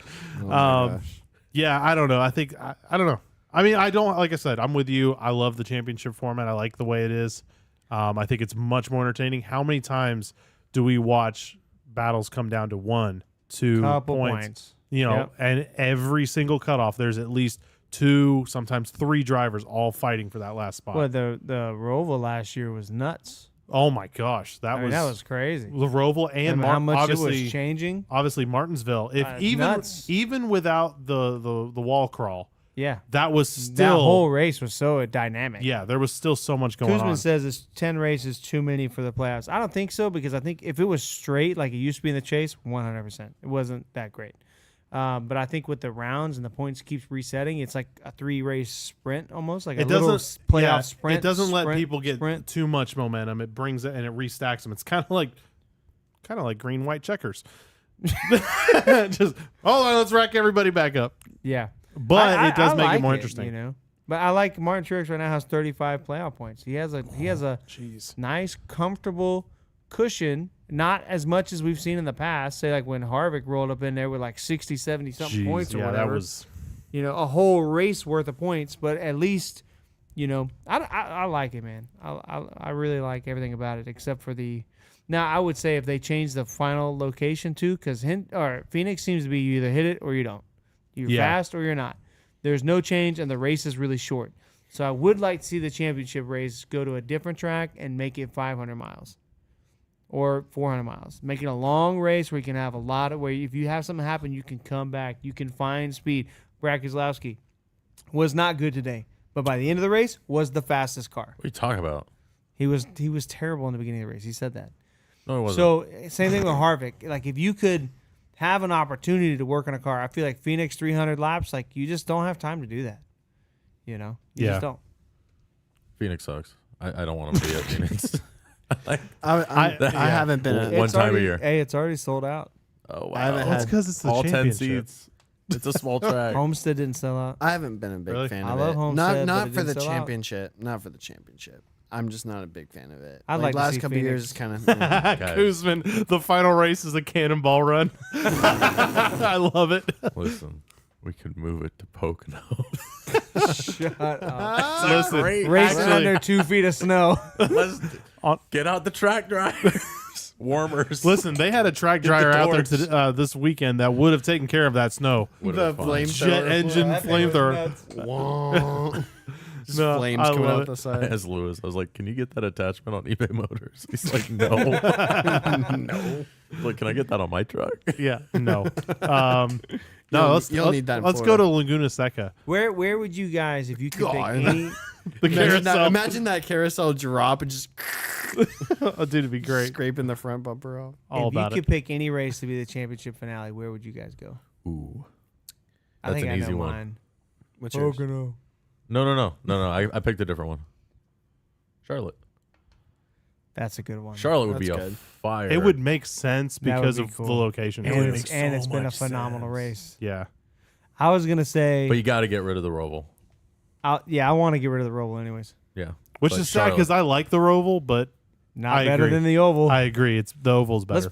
S1: Yeah, I don't know. I think I don't know. I mean, I don't. Like I said, I'm with you. I love the championship format. I like the way it is. I think it's much more entertaining. How many times do we watch battles come down to 1, 2
S2: Couple
S1: points?
S2: points. Yep.
S1: And every single cutoff, there's at least 2, sometimes 3 drivers all fighting for that last spot.
S2: Well, the Roval last year was nuts.
S1: Oh my gosh, that
S2: That was crazy.
S1: the Roval and
S2: How much it
S1: obviously,
S2: was changing.
S1: obviously Martinsville. If
S2: Nuts.
S1: even without the wall crawl,
S2: Yeah.
S1: that was
S2: That
S1: still
S2: whole race was so dynamic.
S1: yeah. There was still so much going
S2: Kuzman
S1: on.
S2: says it's 10 races too many for the playoffs. I don't think so because I think if it was straight like it used to be in the chase, 100%. It wasn't that great. But I think with the rounds and the points keeps resetting, it's like a 3-race sprint almost, like a little playoff
S1: yeah,
S2: sprint.
S1: It doesn't let
S2: sprint,
S1: people get
S2: sprint.
S1: too much momentum. It brings it and it restacks them. It's kind of like green white checkers. Just hold on, let's rack everybody back up.
S2: Yeah.
S1: But it does
S2: I
S1: make
S2: like
S1: it more interesting.
S2: You know, but I like Martin Truex right now has 35 playoff points. He has a
S1: Jeez.
S2: nice, comfortable cushion. Not as much as we've seen in the past. Say like when Harvick rolled up in there with like 60, 70 something
S1: Jeez,
S2: points or
S1: yeah,
S2: whatever.
S1: that was
S2: A whole race worth of points. But at least, I like it, man. I really like everything about it except for the. Now I would say if they change the final location too, because Phoenix seems to be you either hit it or you don't. You're
S1: Yeah.
S2: fast or you're not. There's no change, and the race is really short. So I would like to see the championship race go to a different track and make it 500 miles or 400 miles. Make it a long race where you can have a lot of, where if you have something happen, you can come back. You can find speed. Brad Keselowski was not good today, but by the end of the race was the fastest car.
S4: What are you talking about?
S2: He was terrible in the beginning of the race. He said that.
S4: No, it wasn't.
S2: So same thing with Harvick. Like if you could have an opportunity to work on a car, I feel like Phoenix 300 laps, like you just don't have time to do that. You know, you
S1: Yeah.
S2: just don't.
S4: Phoenix sucks. I don't want him to be at Phoenix.
S3: I haven't been.
S4: Well, one
S2: It's
S4: time a
S2: already-
S4: year.
S2: Hey, it's already sold out.
S4: Oh wow.
S3: I haven't
S1: Well, it's
S3: had.
S1: because it's the
S4: all 10
S1: championship.
S4: seats. It's a small track.
S2: Homestead didn't sell out.
S3: I haven't been a big
S1: Really?
S3: fan
S2: I
S3: of
S2: love
S3: it.
S2: Homestead, but
S3: not
S2: it
S3: for the
S2: didn't sell out.
S3: championship. Not for the championship. I'm just not a big fan of it.
S2: I'd like to
S3: last
S2: see
S3: couple years,
S2: Phoenix.
S3: kind of.
S4: Guys.
S1: Kuzman, the final race is a cannonball run. I love it.
S4: Listen, we could move it to Pocono.
S2: Shut up.
S1: Listen,
S2: Racing
S1: actually,
S2: under 2 feet of snow.
S4: Let's
S1: On-
S4: get out the track drivers, warmers.
S1: listen, they had a track
S4: the
S1: dryer out there
S4: torch.
S1: this weekend that would have taken care of that snow.
S4: Would've
S3: The
S4: been fun.
S3: flame
S1: Jet engine flamethrower.
S3: Just
S1: No,
S3: flames
S1: I
S3: coming
S1: love
S3: out
S1: it.
S3: the
S4: I
S3: side.
S4: asked Lewis, I was like, "Can you get that attachment on eBay Motors?" He's like, "No, no." Look, can I get that on my truck?
S1: Yeah, no. No,
S3: You'll need that in
S1: let's go to
S3: Florida.
S1: Laguna Seca.
S2: Where would you guys, if you could pick
S3: God.
S2: any,
S1: The
S3: Imagine that,
S1: carousel.
S3: imagine that carousel drop and just
S1: Oh, dude, it'd be great.
S3: scraping the front bumper off.
S1: All
S2: if you
S1: about
S2: could
S1: it.
S2: pick any race to be the championship finale, where would you guys go?
S4: Ooh,
S2: I
S4: That's
S2: think
S4: an
S2: I know
S4: easy one.
S2: mine.
S3: What's yours?
S2: Pocono.
S4: no. I picked a different one. Charlotte.
S2: That's a good one.
S4: Charlotte would be
S3: That's
S4: a
S3: good.
S4: fire.
S1: It would make sense
S2: That would
S1: because
S2: be
S1: of
S2: cool.
S1: the location.
S2: And,
S1: too.
S4: would
S2: it's,
S4: make
S2: and
S4: so
S2: it's been a
S4: much
S2: phenomenal
S4: sense.
S2: race.
S1: Yeah.
S2: I was gonna say,
S4: but you got to get rid of the Roval.
S2: I want to get rid of the Roval anyways.
S4: Yeah,
S1: Which
S4: But
S1: is sad because I like the Roval, but
S2: Not
S1: I
S2: better
S1: agree.
S2: than the Oval.
S1: I agree. It's the Oval's better.
S2: Let's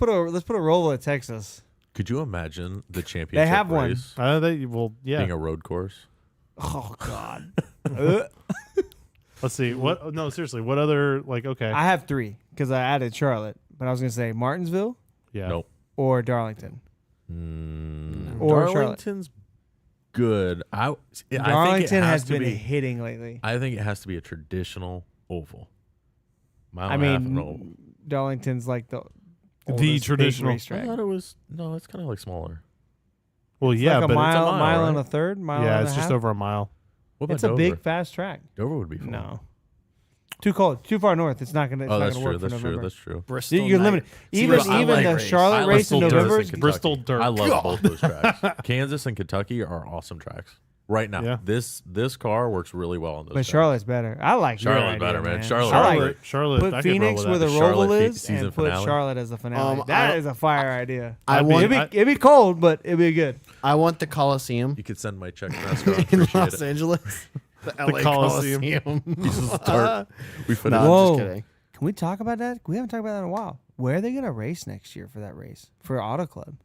S2: put a Roval at Texas.
S4: Could you imagine the championship
S2: have one.
S4: race
S1: Yeah.
S4: being a road course?
S2: Oh God.
S1: Let's see. What? No, seriously. What other okay?
S2: I have 3 because I added Charlotte, but I was gonna say Martinsville
S1: yeah.
S4: Nope.
S2: or Darlington.
S3: Or
S4: Darlington's good. I think it
S2: Darlington has
S4: to
S2: been
S4: be.
S2: hitting lately.
S4: I think it has to be a traditional oval. Mile
S2: I
S4: and a half and
S2: mean,
S4: oval.
S2: Darlington's like the
S1: The
S2: oldest big
S1: traditional.
S4: I
S2: racetrack.
S4: thought it was no. It's kind of like smaller.
S1: Well, yeah,
S2: like a
S1: but
S2: mile,
S4: a mile,
S2: and
S4: right?
S2: a third, mile.
S1: yeah,
S2: and
S1: it's
S2: a
S1: just
S2: half.
S1: over a mile.
S4: What about
S2: It's a
S4: Dover?
S2: big, fast track.
S4: Dover would be fun.
S2: No, too cold, too far north. It's not gonna. It's
S4: Oh,
S2: not
S4: that's
S2: gonna
S4: true.
S2: work for
S4: That's true.
S2: November.
S4: That's true.
S3: Bristol.
S2: You're
S3: Night.
S2: limited.
S3: See,
S2: Even
S3: I
S2: even
S3: like
S2: the
S3: race.
S2: Charlotte
S4: I like
S2: race in
S4: Bristol
S2: November.
S4: Kentucky.
S1: Bristol dirt.
S4: I love both those tracks. Kansas and Kentucky are awesome tracks. Right now,
S1: Yeah.
S4: this car works really well on those.
S2: But
S4: tracks.
S2: Charlotte's better. I like your
S4: Charlotte's
S2: idea,
S4: better, man.
S2: man.
S4: Charlotte-
S2: I like
S1: Charlotte. Charlotte.
S2: put
S1: I could roll
S2: Phoenix
S1: with
S2: where
S1: that.
S2: the
S4: Charlotte
S2: Roval
S4: fe-
S2: is
S4: season
S2: and put
S4: finale.
S2: Charlotte as the finale.
S3: I-
S2: That is a fire idea.
S3: I want.
S2: It'd be cold, but it'd be good.
S3: I want the Coliseum
S4: You could send my check to restaurant.
S3: in
S4: Appreciate
S3: Los
S4: it.
S3: Angeles. The LA
S1: Coliseum.
S3: Coliseum.
S4: Pieces of dirt. We put
S3: No,
S4: it.
S3: I'm
S2: Whoa.
S3: just kidding.
S2: Can we talk about that? We haven't talked about that in a while. Where are they gonna race next year for that race for Auto Club?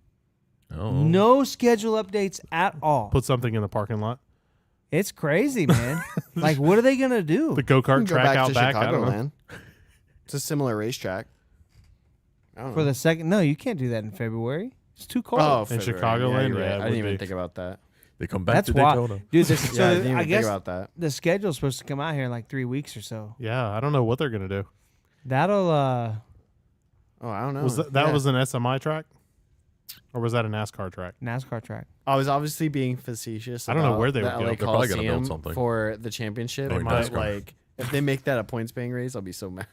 S4: Oh.
S2: No schedule updates at all.
S1: Put something in the parking lot.
S2: It's crazy, man. Like, what are they gonna do?
S1: The go
S3: You
S1: kart
S3: can go
S1: track
S3: back
S1: out
S3: to
S1: back. I don't know.
S3: Chicagoland. It's a similar racetrack. I don't
S2: For
S3: know.
S2: the second? No, you can't do that in February. It's too cold.
S3: Oh,
S1: In
S3: February.
S1: Chicagoland,
S3: you're right.
S1: yeah, it
S3: I
S1: would
S3: didn't even
S1: be.
S3: think about that.
S4: They come back
S2: That's
S4: to
S2: why,
S4: Daytona.
S2: dude. So
S3: Yeah, I didn't even
S2: I
S3: think
S2: guess
S3: about that.
S2: the schedule's supposed to come out here in like 3 weeks or so.
S1: Yeah, I don't know what they're gonna do.
S2: That'll
S3: Oh, I don't know.
S1: Was that
S3: Yeah.
S1: was an SMI track, or was that a NASCAR track?
S2: NASCAR track.
S3: I was obviously being facetious.
S1: I don't know
S3: about
S1: where they
S3: the
S1: would go.
S3: LA
S1: They're
S4: probably gonna build
S3: Coliseum
S4: something.
S3: for the championship.
S4: Like
S3: But
S4: NASCAR.
S3: like, if they make that a points paying race, I'll be so mad.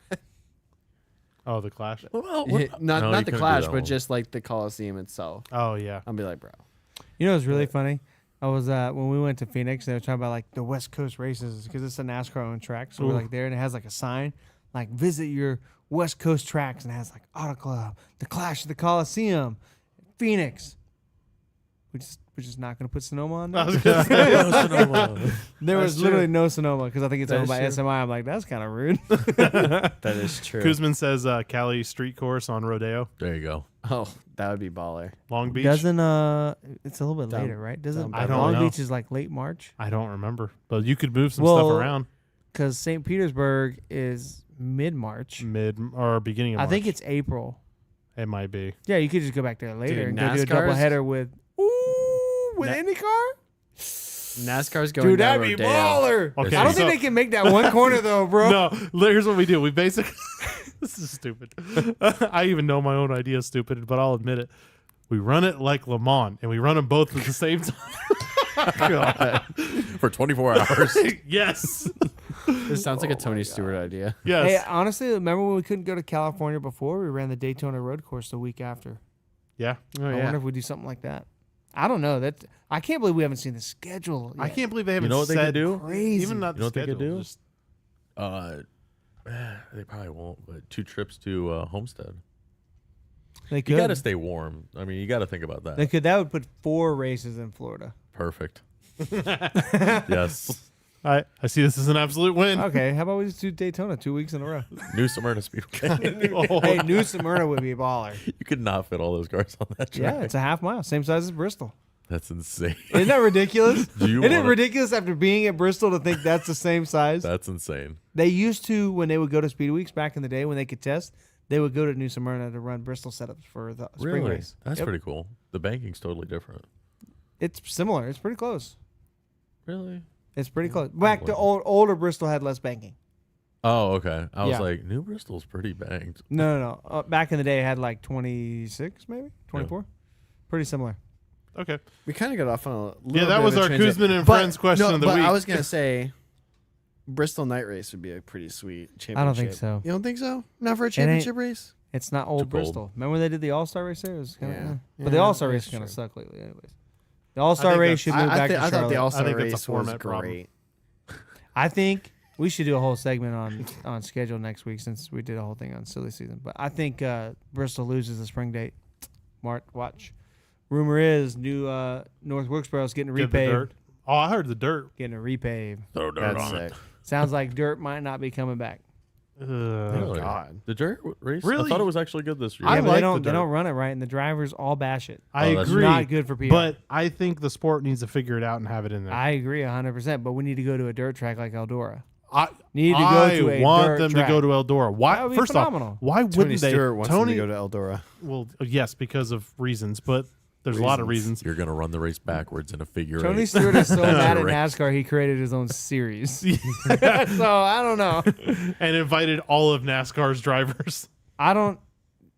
S1: Oh, the Clash.
S4: Well,
S3: not
S4: No, you
S3: not the
S4: couldn't do
S3: Clash,
S4: that
S3: but
S4: one.
S3: just like the Coliseum itself.
S1: Oh yeah.
S3: I'll be like, bro.
S2: You know what's really funny? I was when we went to Phoenix. They were talking about like the West Coast races because it's a NASCAR owned track. So we're
S1: Ooh.
S2: like there, and it has like a sign, like visit your West Coast tracks, and it has like Auto Club, the Clash of the Coliseum, Phoenix. We're just not gonna put Sonoma on there.
S1: I was gonna say,
S2: There was
S3: That's
S2: literally
S3: true.
S2: no Sonoma because I think it's
S3: That
S2: owned
S3: is
S2: by
S3: true.
S2: SMI. I'm like, that's kind of rude.
S3: That is true.
S1: Kuzman says Cali Street Course on Rodeo,
S4: There you go.
S3: Oh, that would be baller.
S1: Long Beach.
S2: Doesn't it's a little bit
S3: Down-
S2: later, right? Doesn't
S3: down
S1: by I don't
S2: Long
S1: know.
S2: Beach is like late March
S1: I don't remember, but you could move some
S2: Well,
S1: stuff around
S2: because St. Petersburg is mid March.
S1: mid or beginning of
S2: I
S1: March.
S2: think it's April.
S1: It might be.
S2: Yeah, you could just go back there later
S3: Dude,
S2: and go do a
S3: NASCAR's
S2: doubleheader with
S3: Na-
S2: IndyCar.
S3: NASCAR's going
S2: Dude,
S3: down
S2: that'd be
S3: Rodeo.
S2: baller.
S1: Okay,
S2: I don't
S1: so-
S2: think they can make that one corner though, bro.
S1: No, here's what we do. We basically this is stupid. I even know my own idea is stupid, but I'll admit it. We run it like Le Mans, and we run them both at the same time.
S3: God.
S4: For 24 hours.
S1: Yes.
S3: This sounds like a Tony Stewart idea.
S1: Yes.
S2: Hey, honestly, remember when we couldn't go to California before? We ran the Daytona Road Course the week after.
S1: yeah.
S3: Oh,
S2: I wonder if we do something like that. I don't know. That I can't believe we haven't seen the schedule.
S1: I
S2: yet.
S1: can't believe they haven't
S4: know what they
S1: said
S4: could do?
S2: Crazy.
S1: even not
S4: You know what
S1: the
S4: they could
S1: schedule.
S4: do?
S1: Just,
S4: They probably won't, but 2 trips to Homestead.
S2: They could.
S4: You got to stay warm. I mean, you got to think about that.
S2: They could. That would put 4 races in Florida.
S4: Perfect. Yes.
S1: I see this as an absolute win.
S2: Okay, how about we just do Daytona 2 weeks in a row?
S4: New Smyrna Speedway.
S1: Oh,
S2: Hey, New Smyrna would be a baller.
S4: You could not fit all those cars on that track.
S2: Yeah, it's a half mile, same size as Bristol.
S4: That's insane.
S2: Isn't that ridiculous?
S4: Do you
S2: Isn't it
S4: wanna-
S2: ridiculous after being at Bristol to think that's the same size?
S4: That's insane.
S2: They used to, when they would go to Speed Weeks back in the day when they could test, they would go to New Smyrna to run Bristol setups for the spring race.
S4: That's
S2: Yep.
S4: pretty cool. The banking's totally different.
S2: It's similar. It's pretty close.
S4: Really?
S2: It's pretty close. Back to older Bristol had less banking.
S4: Oh, okay. I was
S2: Yeah.
S4: like, New Bristol's pretty banked.
S2: No. Back in the day, it had like 26, maybe 24. Pretty similar.
S1: okay.
S3: We kind of got off on a little
S1: Yeah, that
S3: bit
S1: was
S3: of a
S1: our
S3: tangent.
S1: Kuzman and
S3: But-
S1: Friends question
S3: no,
S1: of the
S3: but
S1: week.
S3: I was gonna say, Bristol Night Race would be a pretty sweet championship.
S2: I don't think so.
S3: You don't think so? Not for a
S2: ain't-
S3: championship race?
S2: It's not old
S4: Too cold.
S2: Bristol. Remember when they did the All Star race there? It was kinda,
S3: Yeah.
S2: But the
S3: Yeah,
S2: All Star
S3: that's
S2: race kind of
S3: true.
S2: sucked lately, anyways. The All Star
S1: think
S2: race
S1: that's-
S2: should move back to
S3: I thought the
S2: Charlotte.
S3: All Star
S1: I think that's a
S3: race was
S1: format problem.
S3: great.
S2: I think we should do a whole segment on schedule next week since we did a whole thing on silly season. But I think Bristol loses the spring date. Watch. Rumor is new North Wilkesboro's getting
S1: Get the
S2: repaved.
S1: dirt. Oh, I heard the dirt.
S2: Getting a repave.
S4: Throw dirt
S3: That's
S4: on
S3: sick.
S4: it.
S2: Sounds like dirt might not be coming back.
S4: Really?
S3: God.
S4: The dirt race?
S1: Really?
S4: I thought it was actually good this year.
S1: I
S2: Yeah, but
S1: like
S2: they
S1: the
S2: don't
S1: dirt.
S2: run it right, and the drivers all bash it.
S1: I
S4: Oh, that's
S1: agree.
S2: Not good for PR.
S1: But I think the sport needs to figure it out and have it in there.
S2: I agree 100%. But we need to go to a dirt track like Eldora.
S1: I
S2: Need to go
S1: I
S2: to a
S1: want
S2: dirt
S1: them
S2: track.
S1: to go to Eldora. Why?
S2: That would be
S1: First
S2: phenomenal.
S1: off, why
S3: Tony
S1: wouldn't they?
S3: Stewart wants
S1: Tony,
S3: them to go to Eldora.
S1: well, yes, because of reasons, but there's a lot of reasons.
S4: You're going to run the race backwards in a figure
S2: Tony
S4: eight.
S2: Stewart is so mad at
S4: Right.
S2: NASCAR, he created his own series. So I don't know.
S1: And invited all of NASCAR's drivers.
S2: I don't.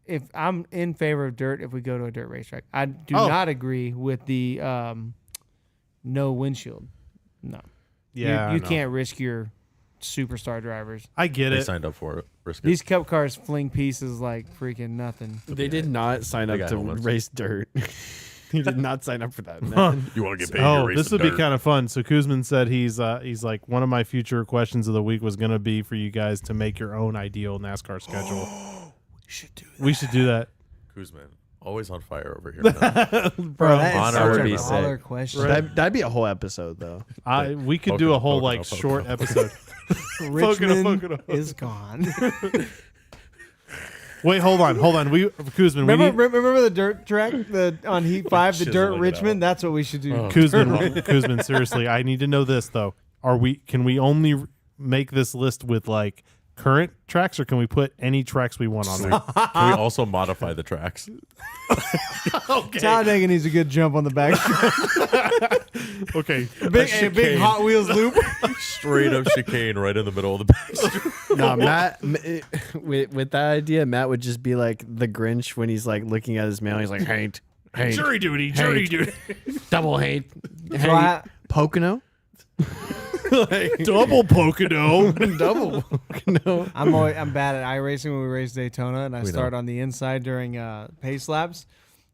S2: If I'm in favor of dirt, if we go to a dirt racetrack, I do
S1: Oh.
S2: not agree with the no windshield. No,
S1: Yeah,
S2: you
S1: no.
S2: can't risk your superstar drivers.
S1: I get
S4: They
S1: it.
S4: signed up for it. Risk it.
S2: These cup cars fling pieces like freaking nothing.
S3: They did not sign
S4: They
S3: up
S4: got
S3: to
S4: helmets.
S3: race dirt. He did not sign up for that. Man.
S4: You want to get paid?
S1: Oh,
S4: you're racing
S1: this would be
S4: dirt.
S1: kind of fun. So Kuzman said he's like, one of my future questions of the week was going to be for you guys to make your own ideal NASCAR schedule. We should do that.
S4: Kuzman, always on fire over here. man.
S2: Bro, that is
S4: honor
S2: such
S4: would
S2: a
S4: be
S2: baller
S3: sick.
S2: question.
S3: That'd be a whole episode, though.
S1: We could do a whole
S4: Pocono,
S1: like
S4: Pocono,
S1: short
S4: Pocono.
S1: episode.
S2: Richmond
S1: Pocono.
S2: is gone.
S1: Wait, hold on. We Kuzman,
S2: remember the dirt track on Heat 5, the
S4: Chiseling
S2: dirt
S4: it
S2: Richmond? That's what we should do.
S4: Oh.
S1: Kuzman, seriously, I need to know this though. Can we only make this list with like current tracks, or can we put any tracks we want on there?
S4: Can we also modify the tracks?
S2: Talladega needs a good jump on the back.
S1: Okay.
S2: a big
S4: chicane.
S2: Hot Wheels loop.
S4: Straight up chicane right in the middle of the back street.
S3: No, Matt. With that idea, Matt would just be like the Grinch when he's like looking at his mail. He's like, hate,
S1: Jury duty, jury duty.
S3: double hate,
S2: I-
S3: Pocono,
S1: Double Pocono.
S3: double Pocono.
S2: I'm bad at iRacing when we race Daytona, and I
S4: We
S2: start
S4: know.
S2: on the inside during pace laps.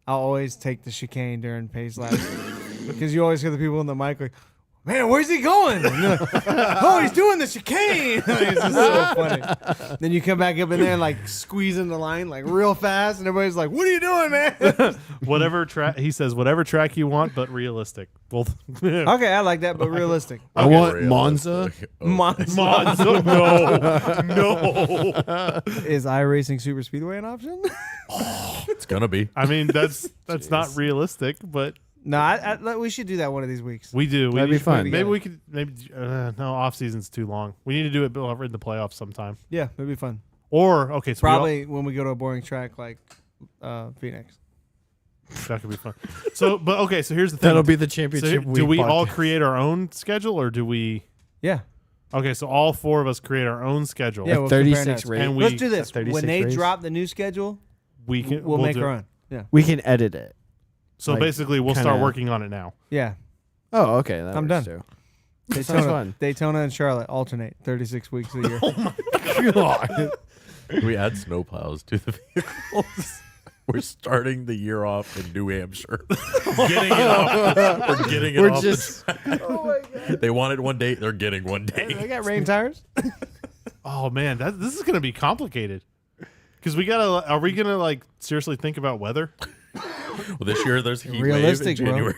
S2: I'll always take the chicane during pace laps because you always hear the people in the mic like, "Man, where's he going?" And they're like, "Oh, he's doing the chicane." It's just so funny. Then you come back up in there and like squeezing the line like real fast, and everybody's like, "What are you doing, man?"
S1: Whatever track he says, whatever track you want, but realistic. Well,
S2: Okay, I like that, but realistic.
S3: I
S4: Okay,
S3: want
S4: realistic.
S3: Monza.
S2: Monza.
S1: Monza, no.
S2: Is iRacing Super Speedway an option?
S4: It's gonna be.
S1: I mean, that's not realistic, but
S2: No, I we should do that one of these weeks.
S1: we do.
S3: That'd be fun.
S1: Maybe we could. No, off season's too long. We need to do it in the playoffs sometime.
S2: Yeah, it'd be fun.
S1: Or okay, so
S2: Probably when we go to a boring track like Phoenix.
S1: That could be fun. So, but okay. So here's the thing.
S3: That'll be the
S1: So
S3: championship
S1: do we all
S3: podcast.
S1: create our own schedule, or do we?
S2: Yeah.
S1: Okay, so all 4 of us create our own schedule.
S2: Yeah,
S3: A
S2: we'll compare
S3: 36
S2: notes.
S3: rate.
S1: And we-
S2: Let's do this.
S3: a 36
S2: When they
S3: race?
S2: drop the new schedule,
S1: we can.
S2: we'll make
S1: do
S2: our
S1: it.
S2: own. Yeah.
S3: We can edit it.
S1: So
S3: Like,
S1: basically, we'll start
S3: kinda-
S1: working on it now.
S2: Yeah.
S3: Oh, okay. That
S2: I'm
S3: works
S2: done.
S3: Too. Sounds fun.
S2: Daytona and Charlotte alternate 36 weeks a year.
S3: God.
S4: We add snowplows to the vehicles. We're starting the year off in New Hampshire. Getting it off. We're getting it
S3: We're
S4: off.
S3: just
S4: They wanted one day. They're getting one
S2: They
S4: day.
S2: got rain tires.
S1: Oh man, this is gonna be complicated. Because we gotta. Are we gonna like seriously think about weather?
S4: Well, this year there's a heat wave in
S2: Realistic, bro.
S4: January.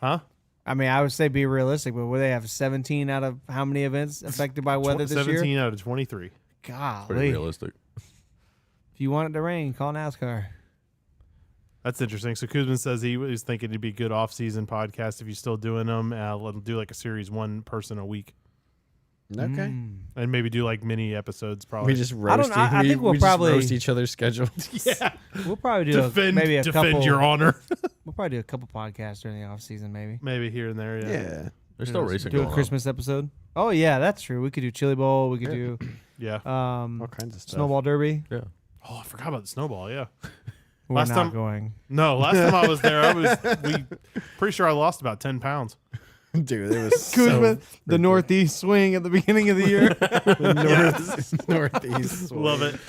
S1: Huh?
S2: I mean, I would say be realistic, but will they have 17 out of how many events affected by weather this
S1: 17
S2: year?
S1: out of 23.
S4: Pretty
S2: Golly.
S4: realistic.
S2: If you want it to rain, call NASCAR.
S1: That's interesting. So Kuzman says he was thinking it'd be a good off-season podcast if you're still doing them. Let them do like a series, 1 person a week,
S3: okay.
S2: Mm.
S1: and maybe do like mini episodes. Probably.
S3: We just
S2: I
S3: roast.
S2: don't know, I
S3: we,
S2: think we'll
S3: we just
S2: probably-
S3: roast each other's schedules.
S1: yeah.
S2: We'll probably do maybe a
S1: defend
S2: couple.
S1: your honor.
S2: We'll probably do a couple podcasts during the off season, maybe.
S1: Maybe here and there. Yeah.
S3: Yeah.
S4: There's still racing
S2: Do
S4: going
S2: a
S4: on.
S2: Christmas episode. Oh yeah, that's true. We could do Chili Bowl. We could do
S1: Yeah.
S3: All kinds of stuff.
S2: Snowball Derby.
S4: Yeah.
S1: Oh, I forgot about the snowball. Yeah.
S2: We're
S1: Last
S2: not
S1: time-
S2: going.
S1: No, last time I was there, we pretty sure I lost about 10 pounds.
S3: Dude, it was
S2: Kuzma, the Northeast swing at the beginning of the year.
S3: northeast.
S1: Love it.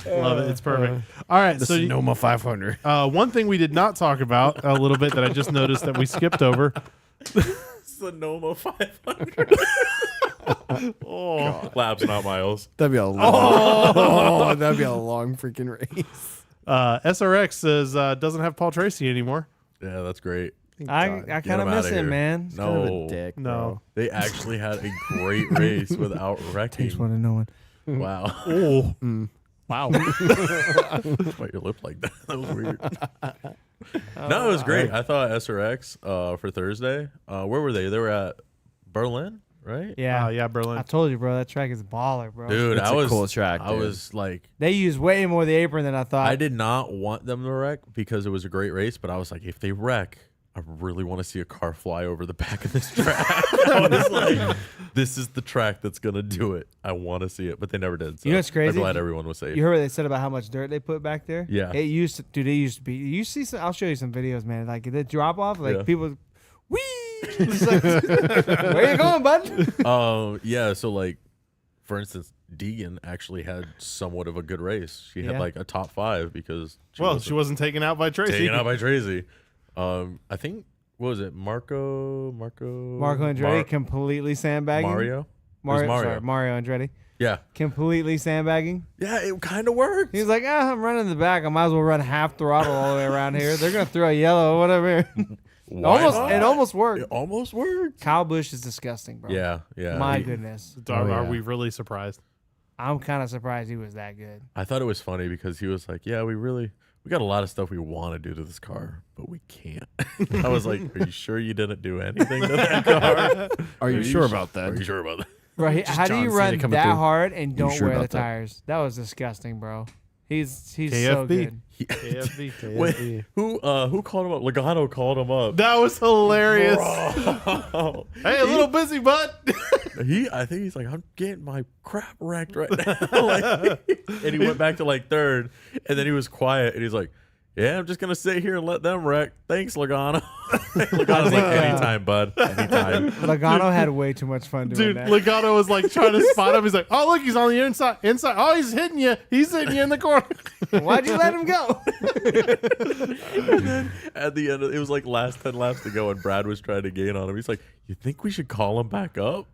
S1: Love it. It's perfect. All right.
S3: The
S1: So
S3: Sonoma 500.
S1: one thing we did not talk about a little bit that I just noticed that we skipped over.
S4: Sonoma 500.
S1: Oh.
S4: Laps, not miles.
S3: That'd be a long. That'd be a long freaking race.
S1: SRX says doesn't have Paul Tracy anymore.
S4: Yeah, that's great.
S2: I
S4: Get
S2: kind
S4: him
S2: of miss
S4: outta
S2: him,
S4: here.
S2: man.
S4: No,
S3: Kind of a dick,
S1: No.
S4: they actually had a great race without wrecking.
S2: Takes one to know one.
S4: Wow.
S1: Oh.
S3: Wow.
S4: Why your lip like that? That was weird. No, it was great. I thought SRX for Thursday. Where were they? They were at Berlin, right?
S2: Yeah.
S1: Yeah,
S2: I
S1: Berlin.
S2: told you, bro. That track is baller, bro.
S4: Dude,
S3: It's
S4: I
S3: a
S4: was
S3: cool track,
S4: I
S3: dude.
S4: was like,
S2: They used way more of the apron than I thought.
S4: I did not want them to wreck because it was a great race, but I was like, if they wreck, I really want to see a car fly over the back of this track. I was like, this is the track that's gonna do it. I want to see it, but they never did. So
S2: You know what's crazy?
S4: I'm glad everyone was safe.
S2: You heard what they said about how much dirt they put back there?
S4: Yeah.
S2: It used to, dude, it used to be. You see some, I'll show you some videos, man. Like the drop off, like
S4: Yeah.
S2: people, whee! It's like, where you going, bud?
S4: Yeah. So like, for instance, Deegan actually had somewhat of a good race. She had
S2: Yeah.
S4: like a top 5 because
S1: She wasn't taken out by Tracy.
S4: taken out by Tracy. I think what was it? Marco
S2: Andretti completely sandbagging.
S4: Mario. It
S2: Mario,
S4: was Mario.
S2: sorry, Mario Andretti
S4: Yeah.
S2: completely sandbagging.
S4: Yeah. It kind of worked.
S2: He's like, I'm running the back. I might as well run half throttle all the way around here. They're gonna throw a yellow or whatever.
S4: Why
S2: almost,
S4: not?
S2: it almost worked.
S4: It almost worked.
S2: Kyle Busch is disgusting, bro.
S4: Yeah. Yeah.
S2: My
S4: He-
S2: goodness,
S1: Are we really surprised?
S2: I'm kind of surprised he was that good.
S4: I thought it was funny because he was like, "Yeah, we got a lot of stuff we want to do to this car, but we can't." I was like, "Are you sure you didn't do anything to that car?
S3: Are you sure about
S4: Are you
S3: that?
S4: sure about that?"
S2: Bro,
S3: Just
S2: how do you
S3: John Cena
S2: run
S3: coming
S2: that
S3: through.
S2: hard and don't
S3: sure
S2: wear the
S3: about that?
S2: tires? That was disgusting, bro. He's so
S1: KFB.
S2: good.
S1: KFB.
S4: Wait, who called him up? Logano called him up.
S1: That was hilarious.
S4: Bro.
S1: Hey, a little busy, bud.
S4: I think he's like, I'm getting my crap wrecked right now. Like, and he went back to like third, and then he was quiet, and he's like, "Yeah, I'm just gonna sit here and let them wreck. Thanks, Logano." Logano's like, "Anytime, bud. Anytime."
S2: Logano had way too much fun doing
S1: Dude,
S2: that.
S1: Logano was like trying to spot him. He's like, "Oh, look, he's on the inside. Oh, he's hitting you. He's hitting you in the corner."
S2: Why'd you let him go?
S4: And then at the end, it was like last 10 laps to go, and Brad was trying to gain on him. He's like, "You think we should call him back up?"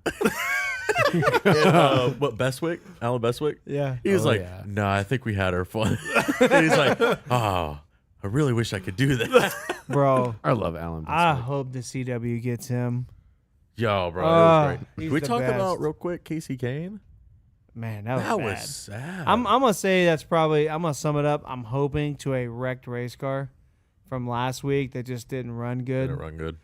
S4: And, what, Bestwick? Alan Bestwick?
S2: Yeah.
S4: He was
S3: Oh,
S4: like,
S3: yeah.
S4: "No, I think we had our fun." And he's like, "Oh, I really wish I could do that."
S2: Bro,
S3: I love Alan.
S2: I
S3: Bismarck.
S2: hope the CW gets him.
S4: Yo, bro, it
S2: Oh,
S4: was great.
S2: he's
S4: Can we
S2: the
S4: talk
S2: best.
S4: about real quick Casey Kane?
S2: Man, that was
S4: That
S2: bad.
S4: was sad.
S2: I'm gonna say that's probably. I'm gonna sum it up. I'm hoping to a wrecked race car from last week that just didn't run good.
S4: Didn't run good.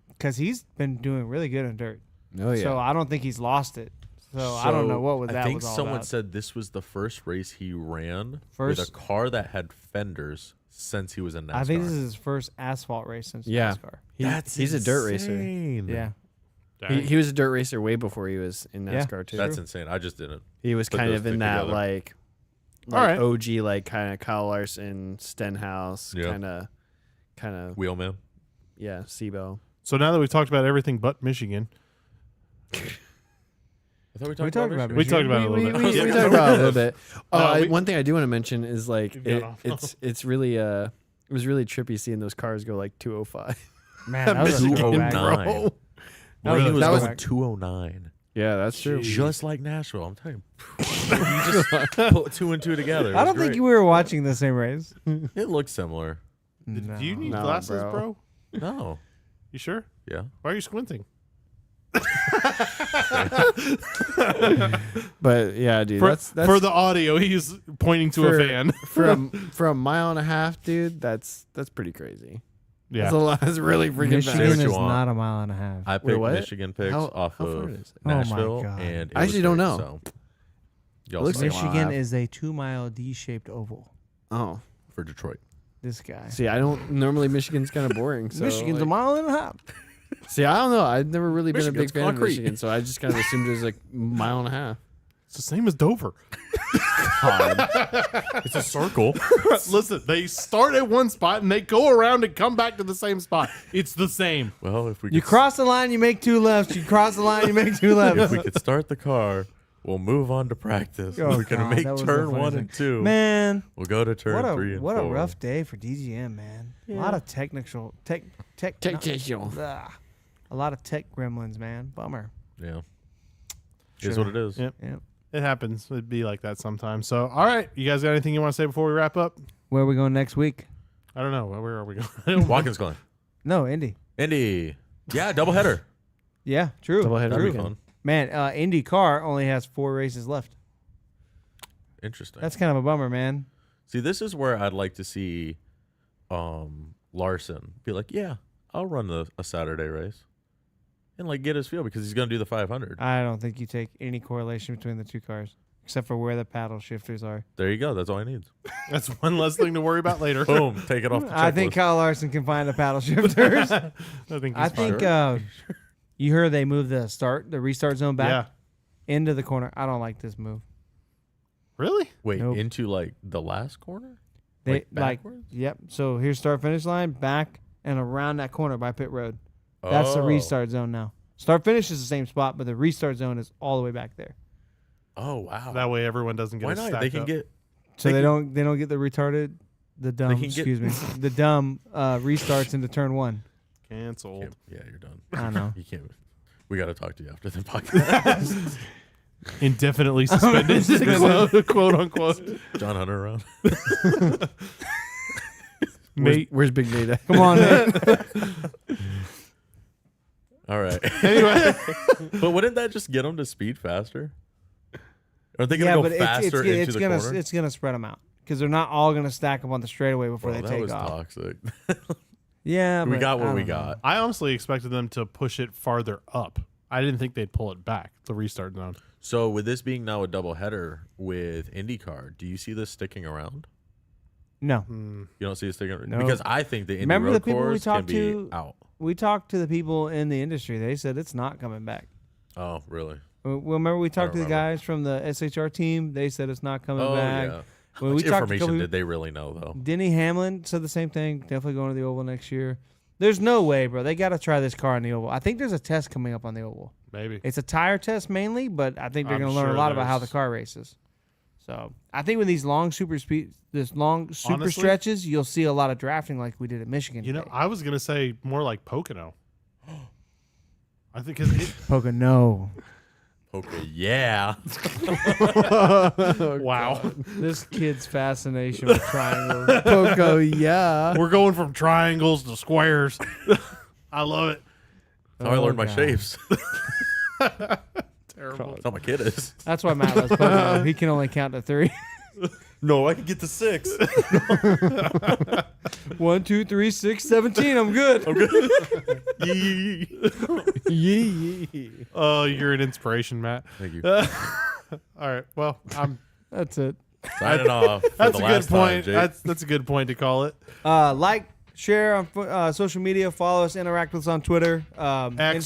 S2: Because he's been doing really good on dirt.
S3: Oh yeah.
S2: So I don't think he's lost it. So I don't know what was that
S4: I think
S2: was all
S4: someone
S2: about.
S4: said this was the first race he ran with
S2: First-
S4: a car that had fenders since he was in NASCAR.
S2: I think this is his first asphalt race since
S3: Yeah.
S2: NASCAR.
S3: He's a dirt racer.
S4: insane.
S2: Yeah.
S3: He was a dirt racer way before he was in
S2: Yeah.
S3: NASCAR too.
S4: That's insane. I just didn't.
S3: He was
S4: put
S3: kind
S4: those
S3: of
S4: two
S3: in that
S4: together.
S3: like
S1: All right.
S3: OG, like kind of Kyle Larson, Stenhouse,
S4: Yeah.
S3: kind of
S4: Wheelman.
S3: yeah, SIBO.
S1: So now that we've talked about everything but Michigan,
S4: I thought we
S2: talked
S4: talked
S2: about
S4: about
S1: we talked about it a little bit.
S3: We
S1: Yeah,
S3: talked about it a little bit.
S1: we-
S3: One thing I do want to mention is like
S1: You've gone off.
S3: it's really it was really trippy seeing those cars go like 205.
S2: Man, that was a
S1: Michigan,
S2: throwback.
S4: bro.
S2: That
S4: He
S2: was a
S4: was
S3: that was-
S4: going 209.
S3: Yeah, that's true.
S4: Just like Nashville. I'm telling you. You just put 2 and 2 together. It
S2: I
S4: was
S2: don't think
S4: great.
S2: we were watching the same race.
S4: It looks similar.
S2: No.
S1: do you need
S3: No,
S1: glasses,
S3: bro.
S1: bro?
S4: No.
S1: You sure?
S4: Yeah.
S1: Why are you squinting?
S3: But yeah, dude,
S1: For,
S3: that's
S1: for the audio, he's pointing to
S3: for-
S1: a fan.
S3: for a mile and a half, dude. That's pretty crazy.
S1: Yeah.
S3: That's a lot. That's really freaking
S4: Say
S3: fast.
S4: what
S2: Michigan
S4: you
S2: is
S4: want.
S2: not a mile and a half.
S4: I
S3: Wait,
S4: picked
S3: what?
S4: Michigan picks off
S3: how
S4: of
S3: far is it?
S2: Oh my
S4: Nashville.
S2: God.
S4: And it
S3: I actually
S4: was
S3: don't
S4: great,
S3: know.
S4: So y'all
S3: It looks
S4: say
S3: like-
S2: Michigan
S3: Wow.
S2: is a 2-mile D-shaped oval.
S3: Oh,
S4: for Detroit.
S2: This guy.
S3: see, I don't normally. Michigan's kind of boring. So
S2: Michigan's a
S3: like-
S2: mile and a half.
S3: See, I don't know. I've never really been a
S4: Michigan's
S3: big fan
S4: concrete.
S3: of Michigan, so I just kind of assumed it was like mile and a half.
S1: It's the same as Dover.
S4: It's a circle.
S1: Listen, they start at one spot and they go around and come back to the same spot. It's the same.
S4: Well, if we
S2: You
S4: could,
S2: cross the line, you make 2 lefts. You cross the line, you make 2
S4: if
S2: lefts.
S4: we could start the car, we'll move on to practice.
S2: Oh,
S4: We're gonna
S2: God,
S4: make
S2: that was the
S4: turn
S2: funniest
S4: 1 and 2.
S2: Man,
S4: We'll go to turn 3 and 4.
S2: what a rough day for DGM, man. A lot of technical a lot of tech gremlins, man. Bummer.
S4: Yeah. Is what it is.
S1: Yep.
S2: Yep.
S1: It happens. It'd be like that sometimes. So, all right. You guys got anything you want to say before we wrap up?
S2: Where are we going next week?
S1: I don't know. Where are we going?
S4: Watkins Glen.
S2: No, Indy.
S4: Indy. Yeah, doubleheader.
S2: Yeah, true.
S3: Doubleheader
S4: That'd be
S3: weekend.
S4: fun.
S2: Man, Indy car only has 4 races left.
S4: Interesting.
S2: That's kind of a bummer, man.
S4: See, this is where I'd like to see Larson be like, yeah, I'll run a Saturday race. And like get his feel because he's gonna do the 500.
S2: I don't think you take any correlation between the 2 cars, except for where the paddle shifters are.
S4: There you go. That's all he needs.
S1: That's one less thing to worry about later.
S4: Boom. Take it off the checklist.
S2: I think Kyle Larson can find the paddle shifters.
S1: I think.
S2: I
S1: he's fine.
S2: think you heard they moved the restart zone back
S1: Yeah.
S2: into the corner. I don't like this move.
S1: Really?
S4: Wait,
S2: Nope.
S4: into like the last corner?
S2: They
S4: Like backwards?
S2: yep. So here's start finish line, back and around that corner by pit road. That's the restart zone now. Start finish is the same spot, but the restart zone is all the way back there.
S4: Oh wow.
S1: That way everyone doesn't get
S4: Why
S1: a
S4: not?
S1: stacked
S4: They can
S1: up.
S4: get
S2: So
S4: They
S2: they
S4: can-
S2: don't get the retarded, the dumb.
S4: can get-
S2: Excuse me, the dumb restarts into turn 1.
S1: Canceled.
S4: Yeah, you're done.
S2: I know.
S4: You can't. We got to talk to you after the podcast.
S1: Indefinitely suspended. quote unquote.
S4: John Hunter around.
S1: Nate.
S3: Where's Big Nate at?
S2: Come on, Nate.
S4: All right.
S1: Anyway.
S4: But wouldn't that just get them to speed faster? Are they
S2: Yeah,
S4: gonna
S2: but
S4: go faster into
S2: it's
S4: the
S2: gonna
S4: corner?
S2: it's gonna spread them out because they're not all gonna stack up on the straightaway before
S4: Bro,
S2: they
S4: that
S2: take
S4: was
S2: off.
S4: toxic.
S2: Yeah,
S4: we
S2: but
S4: got
S2: I
S4: what we
S2: don't know.
S4: got.
S1: I honestly expected them to push it farther up. I didn't think they'd pull it back, the restart zone.
S4: So with this being now a double header with IndyCar, do you see this sticking around?
S2: No,
S4: You don't see it sticking around?
S2: No.
S4: Because I think the Indy
S2: Remember
S4: road
S2: the people we
S4: course can
S2: talked
S4: be
S2: to?
S4: out.
S2: we talked to the people in the industry. They said it's not coming back.
S4: Oh, really?
S2: Well, remember we talked to the
S4: remember.
S2: guys from the SHR team. They said it's not coming
S4: Oh,
S2: back.
S4: yeah.
S2: When
S4: How
S2: we
S4: much
S2: talked to a
S4: information
S2: couple
S4: did they really know, though?
S2: Denny Hamlin said the same thing. Definitely going to the Oval next year. There's no way, bro. They got to try this car on the Oval. I think there's a test coming up on the Oval.
S1: Maybe.
S2: It's a tire test mainly, but I think they're
S1: I'm
S2: going to learn
S1: sure
S2: a lot about how the
S1: there's-
S2: car races. So I think with these long super
S1: Honestly?
S2: stretches, you'll see a lot of drafting like we did at Michigan.
S1: You know,
S2: today.
S1: I was going to say more like Pocono. I think 'cause it,
S2: Pocono.
S4: Okay, yeah.
S1: wow.
S2: This kid's fascination with triangles. Poco, yeah.
S1: We're going from triangles to squares. I love it.
S4: That's how I learned my
S2: God.
S4: shapes.
S1: Terrible.
S4: That's how my kid is.
S2: That's why Matt loves Pocono. He can only count to 3.
S4: No, I can get to 6.
S2: 1, 2, 3, 6, 17. I'm good. Yee.
S1: Oh, you're an inspiration, Matt.
S4: Thank you.
S1: All right. Well, I'm
S2: That's it.
S4: Signing off. For
S1: That's
S4: the
S1: a good
S4: last time,
S1: point.
S4: Jake.
S1: That's a good point to call it.
S2: Like, share on social media, follow us, interact with us on Twitter,
S1: X.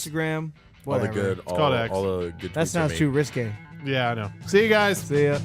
S2: Instagram.
S4: all the
S2: Whatever.
S4: good,
S1: called X.
S4: all the good.
S2: That
S4: tweets are
S2: sounds
S4: me.
S2: too risque.
S1: Yeah, I know. See you guys.
S2: See ya.